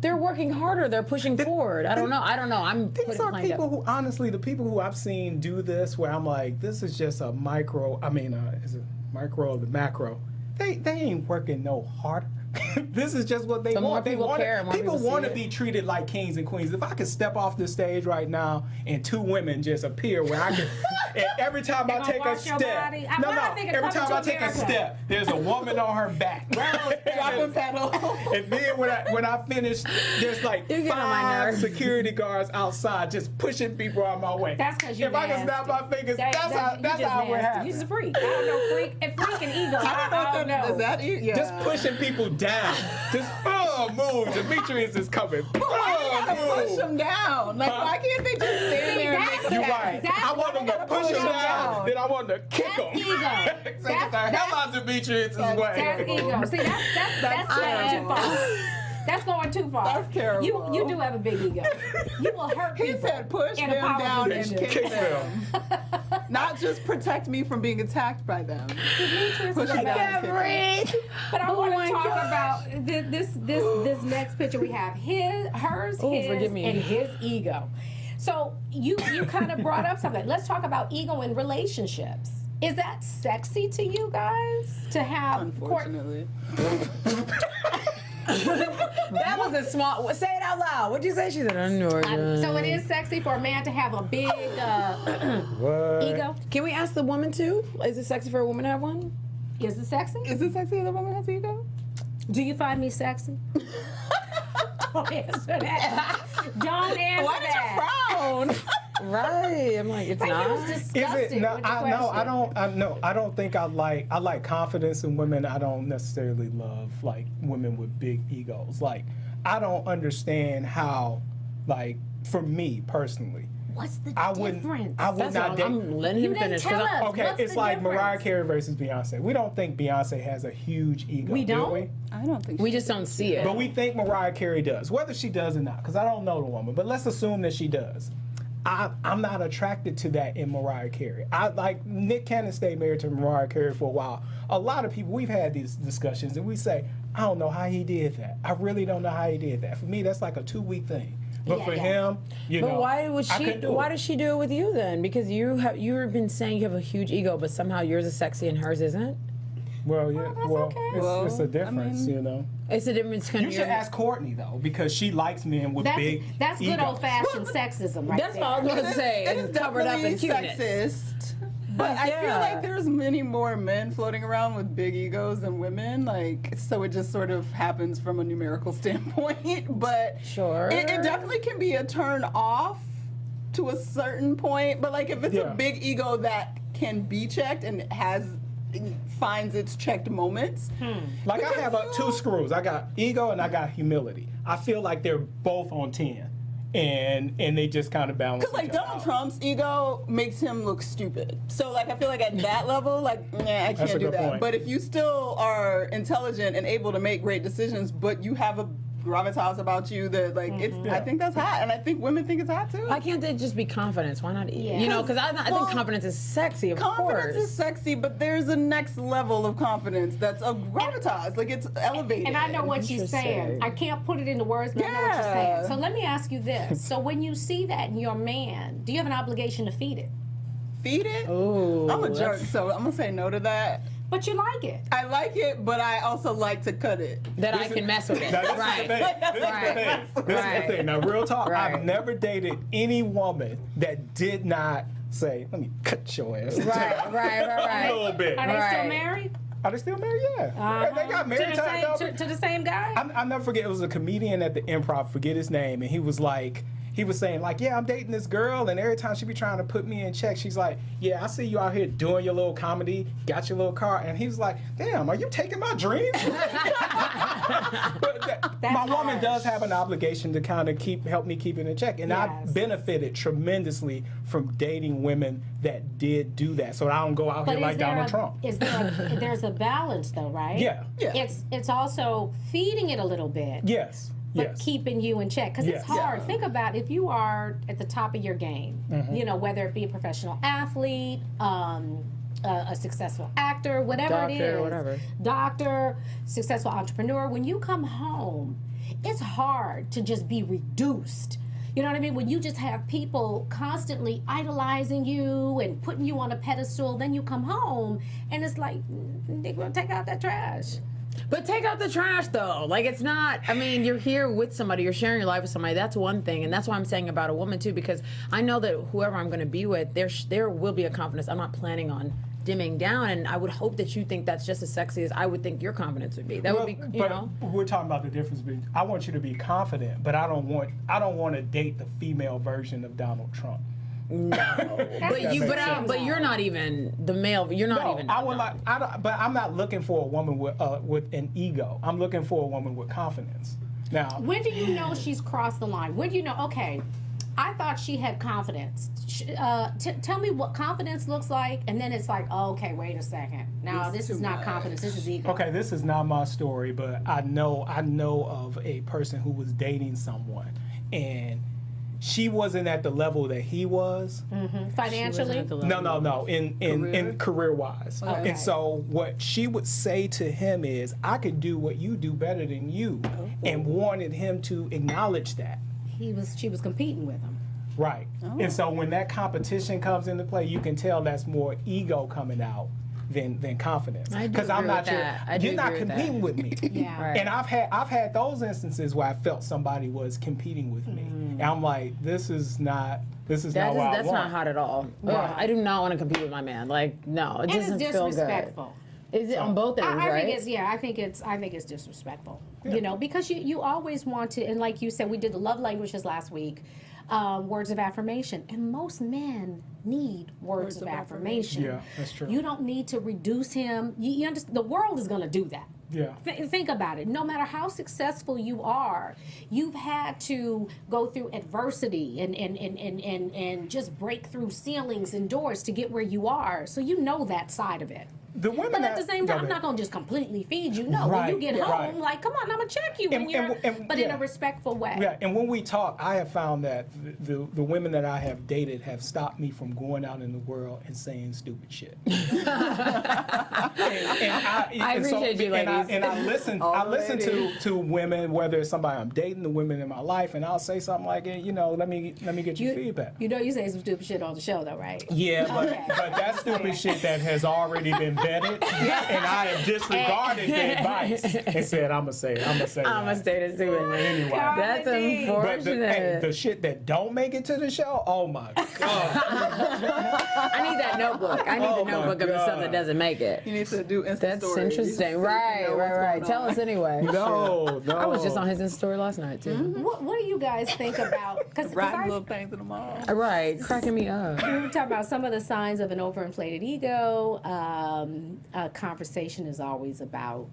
they're working harder, they're pushing forward. I don't know. I'm these putting are playing people up. who, honestly, the people who I've seen do this, where I'm like, this is just a micro. I mean, is it micro or the macro? They ain't working no harder. This is just what they The more want. They people want care, more people people see want to it. be treated like kings and queens. If I could step off the stage right now and two women just appear where I can, and every time I gonna take a wash your step, body? no, When I no, think of every coming time I to take a America. step, there's a woman on her back. dropping pedal. And then when I finish, there's like You get on my 5 nerves. security guards outside just pushing people out my way. That's because you're If I can snap my fingers, that's how you that's just how it would nasty. happen. You just a freak. I don't know, freak. And freak and ego. I don't know. Is that it? Yeah. Just pushing people down. Just move. Demetrius is coming. Why do you gotta push them down? Like, why can't they just stand there and make them You're That's- right. that's I want them to push push him them down. down. Then I want to kick That's him. ego. Get the That's- hell out of Demetrius' way. That's ego. See, that's going too far. That's going too far. That's terrible. You do have a big ego. You will hurt He people. said push in a them power down and position. kick Kick them. Not just protect me from being attacked by them. Demetrius Push is them a down. bad and kick them. But I Oh want my to talk God. about this next picture we have. Hers, Oh, his, forgive me. and his ego. So you kind of brought up something. Let's talk about ego in relationships. Is that sexy to you guys to have? Unfortunately. That was a small. Say it out loud. What'd you say? She said, So it is sexy for a man to have a big What? ego. Can we ask the woman too? Is it sexy for a woman to have one? Is it sexy? Is it sexy that a woman has ego? Do you find me sexy? Don't answer that. Don't answer Why did that. you frown? Right. I'm like, it's Like, not. he was disgusted No, with the I don't think I like confidence in women. I don't necessarily love like women with big egos. Like, I don't understand how, like, for me personally, What's the I difference? would not date. I'm letting You him didn't finish. tell 'cause I- us. Okay, What's it's the like Mariah difference? Carey versus Beyonce. We don't think Beyonce has a huge ego. We do don't? we? I don't think We she just don't see it. But we think Mariah Carey does, whether she does or not, because I don't know the woman. But let's assume that she does. I'm not attracted to that in Mariah Carey. I like Nick Cannon stayed married to Mariah Carey for a while. A lot of people, we've had these discussions, and we say, I don't know how he did that. I really don't know how he did that. For me, that's like a 2-week thing. But Yeah, for yeah. him, you But know, why would I she? couldn't do Why it. does she do it with you then? Because you've been saying you have a huge ego, but somehow yours is sexy and hers isn't. Well, yeah, that's well, okay. it's a Well, difference, I mean- you know. It's a difference. You should ask Courtney though, because she likes men with big That's good egos. old fashioned sexism, right That's there. all I was gonna say. It It's is covered up in definitely cuteness. sexist. But I feel Yeah. like there's many more men floating around with big egos than women. Like, so it just sort of happens from a numerical standpoint. But Sure. it definitely can be a turn off to a certain point. But like, if it's Yeah. a big ego that can be checked and finds its checked moments. Like I Because have two screws. I got ego and I got humility. I feel like they're both on 10, and they just kind of balance. Because like each other Donald out. Trump's ego makes him look stupid. So like I feel like at that level, like I That's a can't do good that. point. But if you still are intelligent and able to make great decisions, but you have a gravitas about you that like it's, I think that's hot, and I think women think it's hot too. Why can't they just be confidence? Why not? Yeah. You know, because I Well, think confidence is sexy. Of Confidence course. is sexy, but there's a next level of confidence that's a gravitas. Like it's elevated. And I know what she's saying. Interesting. I can't put it into words, but I know what you're Yeah. saying. So let me ask you this. So when you see that in your man, do you have an obligation to feed it? Feed it. Ooh, I'm a jerk, that's- so I'm gonna say no to that. But you like it. I like it, but I also like to cut it. That I can mess with it. Now, this Right. is the thing. This Right. is the thing. This is Right. the thing. Now, real talk. Right. I've never dated any woman that did not say, "Let me cut your ass." Right. A little bit. Are they Right. still married? Are they still married? Yeah. They got married. to the same guy? I'll never forget. It was a comedian at the Improv. Forget his name, and he was saying like, yeah, I'm dating this girl, and every time she be trying to put me in check, she's like, yeah, I see you out here doing your little comedy, got your little car, and he was like, damn, are you taking my dreams? But my woman harsh. does have an obligation to kind of help me keep it in check, and Yes. I've benefited tremendously from dating women that did do that, so I don't go out here like Donald Trump. There's a balance though, right? Yeah. Yeah. It's also feeding it a little bit. Yes. But Yes. keeping you in check, because Yes. it's hard. Yeah. Think about if you are at the top of your game, you know, whether it be a professional athlete, a successful actor, whatever it Doctor, is, whatever. doctor, successful entrepreneur. When you come home, it's hard to just be reduced. You know what I mean? When you just have people constantly idolizing you and putting you on a pedestal, then you come home and it's like, they're gonna take out that trash. But take out the trash, though. Like, it's not, I mean, you're here with somebody, you're sharing your life with somebody. That's one thing. And that's why I'm saying about a woman, too, because I know that whoever I'm going to be with, there will be a confidence. I'm not planning on dimming down. And I would hope that you think that's just as sexy as I would think your confidence would be. That would be, you but know. we're talking about the difference between. I want you to be confident, but I don't want to date the female version of Donald Trump. No. That makes sense. But you're not even the male. You're not No, even. I would like. I don't, but I'm not looking for a woman with an ego. I'm looking for a woman with confidence. Now, When do you know she's crossed the line? When do you know, okay, I thought she had confidence. Tell me what confidence looks like, and then it's like, oh, okay, wait a second. Now, It's this too is not much. confidence, this is ego. okay, this is not my story, but I know of a person who was dating someone, and she wasn't at the level that he was. Financially? No. In career wise. Okay. And so what she would say to him is, I could do what you do better than you, and wanted him to acknowledge that. She was competing with him. Right. And so when that competition comes into play, you can tell that's more ego coming out than confidence. I do Because I'm agree not with that. I do you're not agree with that. competing with me. Yeah. Right. And I've had those instances where I felt somebody was competing with me. And I'm like, this is not what I want. That's not hot at all. Ugh, I do not want to compete with my man. Like, no, it And it's doesn't feel good. disrespectful. Is it on both ends, I right? think it's disrespectful. You know, because you always want to, and like you said, we did the love languages last week. words of affirmation. And most men need words of affirmation. Yeah, that's true. You don't need to reduce him. You understand, the world is going to do that. Yeah. Think about it. No matter how successful you are, you've had to go through adversity and just break through ceilings and doors to get where you are. So you know that side of it. The women But at that- the same time, I'm not going to just completely feed you. No, when you Right, get yeah, home, right. like, come on, I'm going to check you. When you're, but in yeah. a respectful way. Yeah, and when we talk, I have found that the women that I have dated have stopped me from going out in the world and saying stupid shit. I appreciate you, ladies. And I listen. I listen to women, whether it's somebody I'm dating, the women in my life, and I'll say something like, you know, let me get your feedback. You know you say some stupid shit on the show, though, right? Yeah, Okay. but that's stupid shit that has already been vetted, and I have disregarded the advice and said, I'm gonna say it. I'm gonna say I'm gonna it. stay the stupid. Anyway. That's Indeed. But the unfortunate. shit that don't make it to the show, oh my God. I need that notebook. I need Oh the my notebook of the stuff that God. doesn't make it. You need to do Insta That's stories. interesting. so you can Right. know what's going Tell on. us anyway. No. I was just on his Insta story last night too. What do you guys think about? Because Riding little things in the mall. Right, cracking me up. we were talking about some of the signs of an overinflated ego. A conversation is always about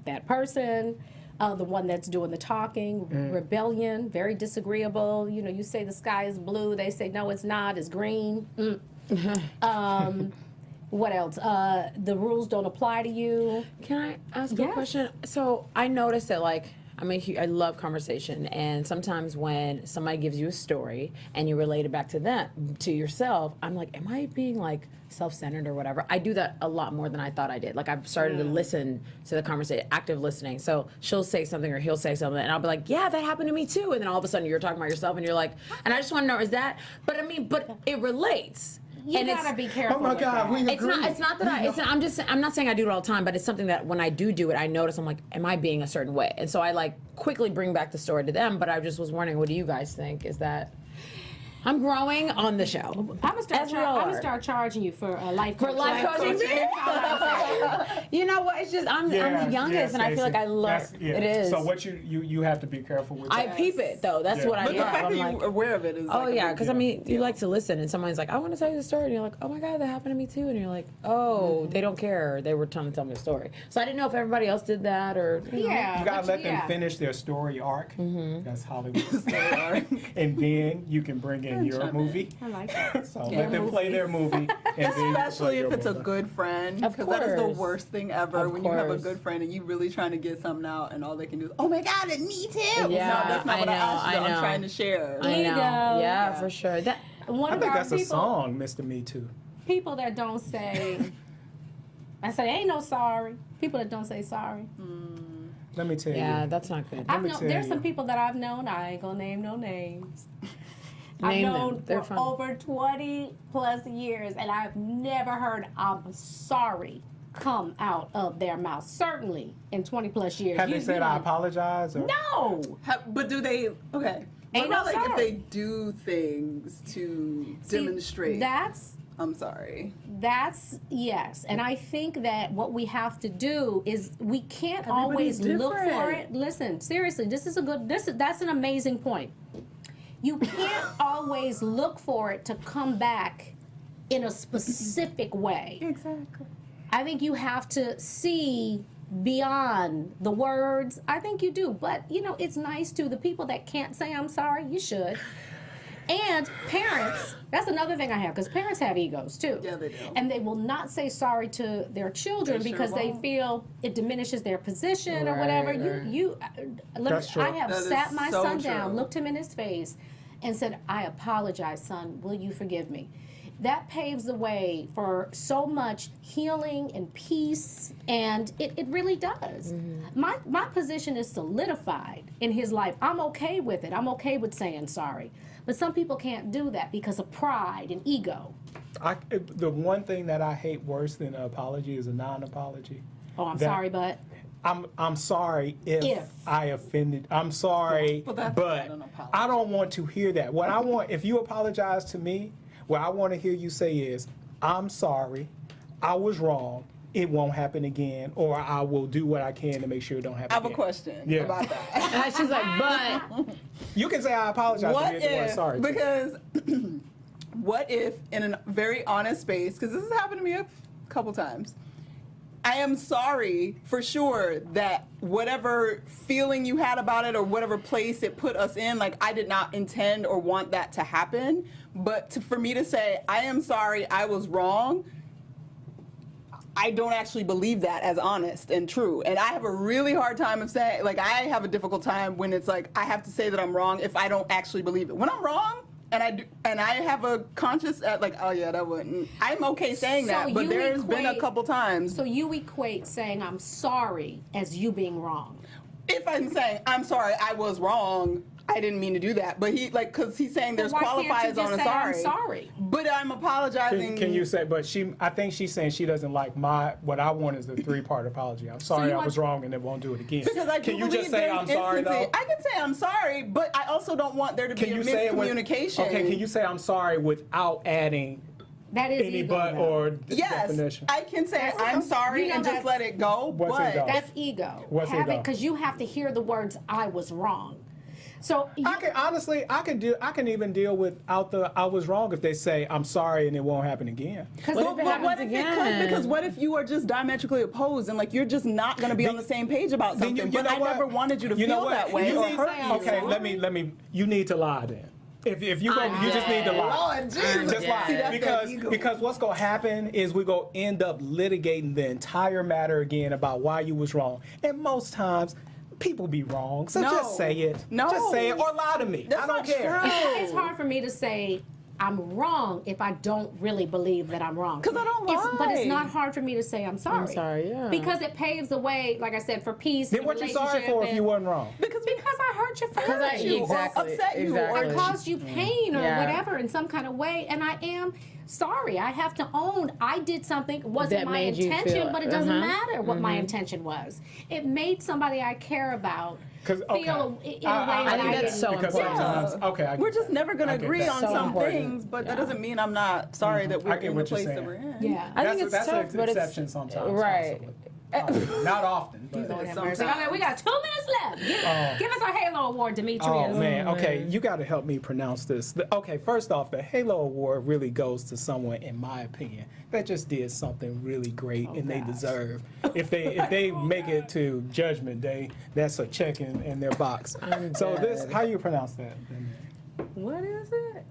that person, the one that's doing the talking. Rebellion, very disagreeable. You know, you say the sky is blue, they say no, it's not, it's green. What else? The rules don't apply to you. Can I ask Yes. a question? So I noticed that, like, I love conversation, and sometimes when somebody gives you a story and you relate it back to them, to yourself, I'm like, am I being like self-centered or whatever? I do that a lot more than I thought I did. Like, I've started to listen to the conversation, active listening. So she'll say something or he'll say something, and I'll be like, yeah, that happened to me too. And then all of a sudden you're talking about yourself, and you're like, and I just want to know, is that? But I mean, but it relates. You And gotta be careful. Oh my with God, that. we It's agree. not. It's not that I'm not saying I do it all the time, but it's something that when I do it, I notice I'm like, am I being a certain way? And so I like quickly bring back the story to them. But I just was wondering, what do you guys think? Is that I'm growing on the show? I'm gonna As we all are. start charging you for life For life coaching. You know what? It's just I'm the youngest, and I feel like I love it is. So what you have to be careful with. I that. peep it though. That's Yeah. what I But the love. fact I'm that like, you're aware of it is oh like a yeah, big because I deal. mean, you like to listen, and someone's like, I want to tell you the story, and you're like, oh my God, that happened to me too, and you're like, oh, they don't care. They were trying to tell me the story. So I didn't know if everybody else did that or. You know. Yeah, You gotta but let them yeah. finish their story arc. Mm-hmm. That's Hollywood. And then you can bring in your movie. I like that. So let them play their movie. And then you can Especially play if your it's a movie. good friend, Of because that is the course. worst thing ever. Of When you have a course. good friend and you really trying to get something out, and all they can do is, "Oh my God, and me too." Yeah, no, that's not I what I know, asked you. I know. I'm trying to share. I know. Ego. Yeah, Yeah. for sure. That. One I of think our that's a people, song, Mr. Me Too. people that don't say, I say, ain't no sorry. People that don't say sorry. Let me tell Yeah, you. that's not good. I've me known, tell there's you. some people that I've known, I ain't gonna name no names. I've Name them. known They're for fun. over 20 plus years, and I've never heard I'm sorry come out of their mouth. Certainly in 20 plus years. Have they You said I don't- apologize? Or? No. But do they? Okay. What Ain't no about like if sorry. they do things to demonstrate? That's I'm sorry. That's yes, and I think that what we have to do is we can't Everybody's always look for different. it. Listen, seriously, that's an amazing point. You can't always look for it to come back in a specific way. Exactly. I think you have to see beyond the words. I think you do, but you know, it's nice to the people that can't say I'm sorry. You should. And parents, that's another thing I have, because parents have egos too. Yeah, they do. And they will not say sorry to their children They sure because they won't. feel it diminishes their position or Right, whatever. right. That's true. I have That is sat my so son down, true. looked him in his face, and said, I apologize, son. Will you forgive me? That paves the way for so much healing and peace, and it really does. My position is solidified in his life. I'm okay with it. I'm okay with saying sorry. But some people can't do that because of pride and ego. The one thing that I hate worse than an apology is a non-apology. Oh, I'm That- sorry, but I'm sorry if I offended. I'm sorry, Well, that's but not an apology. I don't want to hear that. What I want, if you apologize to me, what I want to hear you say is, I'm sorry, I was wrong. it won't happen again, or I will do what I can to make sure it don't happen I have again. a question Yeah. about that. And she's like, but You can say I apologize What if you word if, sorry. because what if in a very honest space, because this has happened to me a couple times, I am sorry for sure that whatever feeling you had about it or whatever place it put us in, like I did not intend or want that to happen. But for me to say, I am sorry, I was wrong, I don't actually believe that as honest and true. And I have a really hard time of saying, like, I have a difficult time when it's like, I have to say that I'm wrong if I don't actually believe it. When I'm wrong, and I have a conscious, like, oh yeah, that wouldn't, I'm okay saying So that, but you there's been a equate- couple times. So you equate saying I'm sorry as you being wrong. If I'm saying, I'm sorry, I was wrong, I didn't mean to do that. But he, like, because he's saying there's Why can't you qualifiers just on a say, sorry. I'm sorry? But I'm apologizing. Can you say? But I think she's saying she doesn't like what I want is the 3-part apology. I'm sorry, you I want- was wrong, and it won't do it again. Because I do can you believe just say there's I'm sorry instances- though? I can say I'm sorry, but I also don't want there to be Can a you say it with? miscommunication. Okay, can you say I'm sorry without adding That is any ego. but though. or Yes, definition? I can say That's- I'm sorry you know and just that's- let it go. What's but ego? That's ego. What's ego? Because you have to hear the words "I was wrong." So you, I can honestly, I can even deal without the I was wrong if they say I'm sorry and it won't happen again. because What if it happens what if it again? could? Because what if you are just diametrically opposed and like you're just not going to be on the same page about Then something? you but know I what? never wanted you to You know feel what? that way You or need- hurt you. Okay, let me. You need to lie then. If you go, you just need to lie. Lord Jesus. Just lie. See, that's that because ego. because what's gonna happen is we go end up litigating the entire matter again about why you was wrong. And most times people be wrong. So No. just say it. No. Just say it or lie to me. That's I don't not care. true. it's hard for me to say I'm wrong if I don't really believe that I'm wrong. 'Cause I don't But it's lie. not hard for me to say I'm sorry. sorry, yeah. Because it paves the way, like I said, for peace. Then and what you sorry for if you wasn't wrong? Because I hurt your Because I- feelings. you exactly, or upset you Or exactly. caused you pain or Yeah. whatever in some kind of way, and I am sorry. I have to own I did something. It wasn't That my made you intention, feel- but it doesn't uh-huh. matter what my intention was. It made somebody I care about 'Cause, okay. feel in a way I that think I that's so didn't. Because important. sometimes, okay, I get we're just that. never going I to get agree that. on So some important. things, but that doesn't mean I'm not sorry that we're I get in the what you're place that saying. we're in. Yeah. I think it's that's tough, an but it's exception sometimes. right. Possibly. Not often. But, Lord have Sometimes. mercy. Okay, we got 2 minutes left. Give us our Halo Award, Demetrius. Oh man, okay, you got to help me pronounce this. Okay, first off, the Halo Award really goes to someone, in my opinion, that just did something really great, and they deserve. If they make it to Judgment Day, that's a check in their box. So this, how you pronounce that? What is it?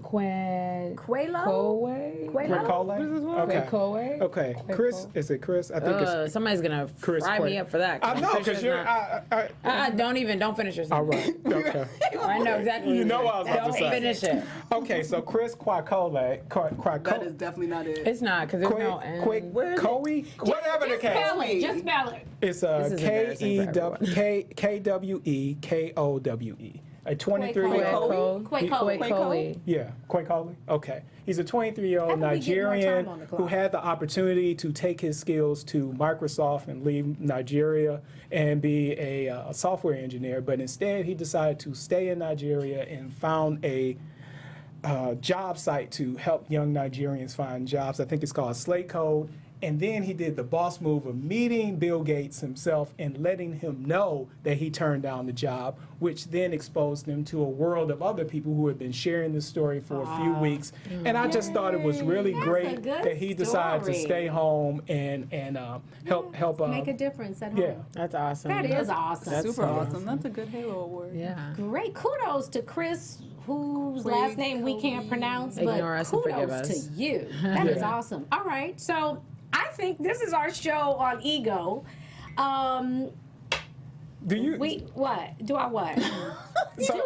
Quelo? Quelo? Quicole? Okay. Quicole? Okay, Chris, is it Chris? I think it's Somebody's gonna Chris fry me Quay. up for that. I know, because you're. Don't finish your All sentence. right. Okay. I know exactly. You know what I was about to Don't say. finish it. Okay, so Chris Quicole. That is definitely not it. It's not because there's no end. Quick, Coe, whatever the Just spell case. it. Just spell it. It's This is embarrassing for KWEKOWE. A 23-year-old. Quicole. Yeah, Quicole. Okay. He's a 23-year-old How can we get more time Nigerian on the clock? who had the opportunity to take his skills to Microsoft and leave Nigeria and be a software engineer, but instead he decided to stay in Nigeria and found a job site to help young Nigerians find jobs. I think it's called Slate Code. And then he did the boss move of meeting Bill Gates himself and letting him know that he turned down the job, which then exposed him to a world of other people who had been sharing this story for a few weeks. And I just thought it was really That's a great good that he decided to story. stay home and help. Make a difference at home. Yeah. That's awesome. That is awesome. That's Super awesome. That's a good Halo award. Yeah. Great. Kudos to Chris, whose last name we can't pronounce, but Ignore us and forgive kudos us. to you. That is awesome. All right. So I think this is our show on ego. Do you? What? Do I what? Do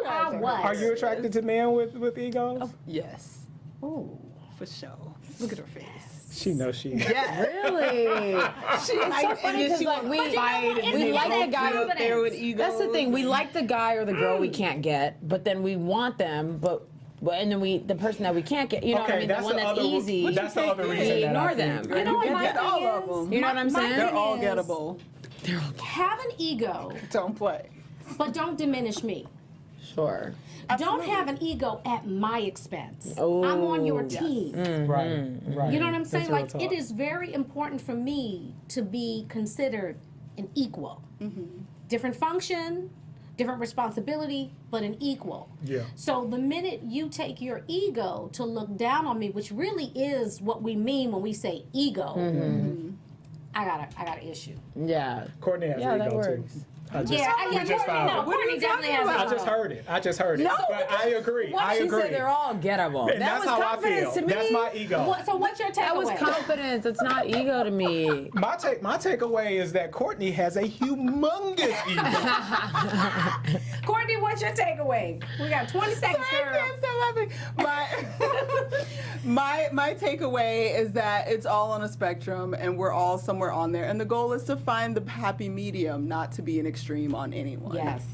I what? Are you attracted to men with egos? Yes, Ooh. for sure. Look at her face. She knows she. Yeah. Really? She like, funny 'cause, like, we It's like the guy confidence. there with egos. That's the thing. We like the guy or the girl we can't get, but then we want them, but and then the person that we can't get, you know what I mean? The one that's easy. That's the other we reason that ignore I think- them. You know what You my get all thing of is? them. You know what I'm My saying? They're thing all is, gettable. Have an ego, Don't play. but don't diminish me. Sure. Don't have an ego at my expense. Oh, I'm on your team. Right. Right. You know what I'm saying? That's real Like, talk. it is very important for me to be considered an equal. Different function, different responsibility, but an equal. Yeah. So the minute you take your ego to look down on me, which really is what we mean when we say ego, I got an issue. Yeah. Courtney has Yeah, an that ego works. too. I just, Yeah, we just found no, it. Courtney definitely has I an just ego. heard it. No, but I agree. I She agree. said they're all gettable. And that that's was how I confidence feel. to me. That's my ego. So what's your takeaway? That was confidence. It's not ego to me. My takeaway is that Courtney has a humongous ego. Courtney, what's your takeaway? We got 20 seconds, I girl. can't stop laughing. My takeaway is that it's all on a spectrum, and we're all somewhere on there. And the goal is to find the happy medium, not to be an extreme on anyone. Yes.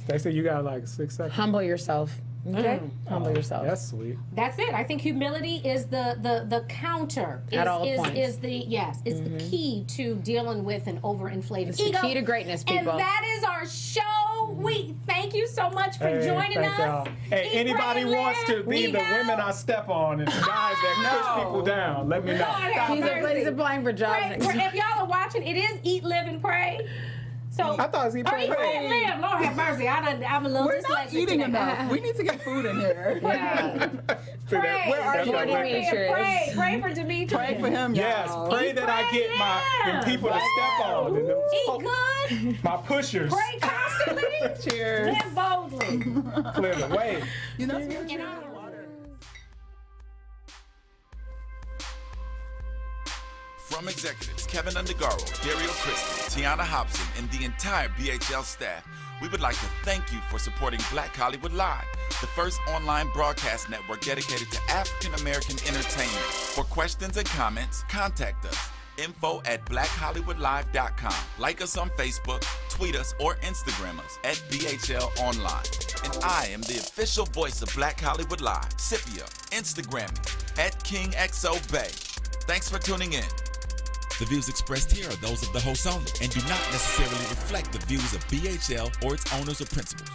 Stacey, you got like 6 seconds. Humble yourself. Okay? Humble yourself. That's sweet. That's it. I think humility is the counter. At all points. Is the the key to dealing with an overinflated It's the ego. key to greatness, people. And that is our show. We thank you so much for joining thank us. y'all. Hey, Eat, anybody pray, wants to live. be We the know. women I step on and the guys that push people down, let me know. Lord have He's mercy. applying for jobs Pray, next pray- year. if y'all are watching, it is Eat, Live, and Pray. So I thought it was Eat, Pray, Eat, Pray, and Live. Live. Lord have mercy. I'm a little We're not dyslexic eating today. enough. We need to get food in here. Yeah. Pray. Where are you? Jordan Demetrius. Pray for Demetrius. Pray for him, Yes, y'all. pray that I get them people to step on. And them Eat good. my pushers Pray constantly. Cheers. Live boldly. clear the way. You know, You know? From executives Kevin Undergaro, Dario Christie, Tiana Hobson, and the entire BHL staff, we would like to thank you for supporting Black Hollywood Live, the first online broadcast network dedicated to African American entertainment. For questions and comments, contact us. info@blackhollywoodlive.com. Like us on Facebook, tweet us, or Instagram us at BHL Online. And I am the official voice of Black Hollywood Live, Scipio. Instagram me at KingXOBay. Thanks for tuning in. The views expressed here are those of the host only and do not necessarily reflect the views of BHL or its owners or principals.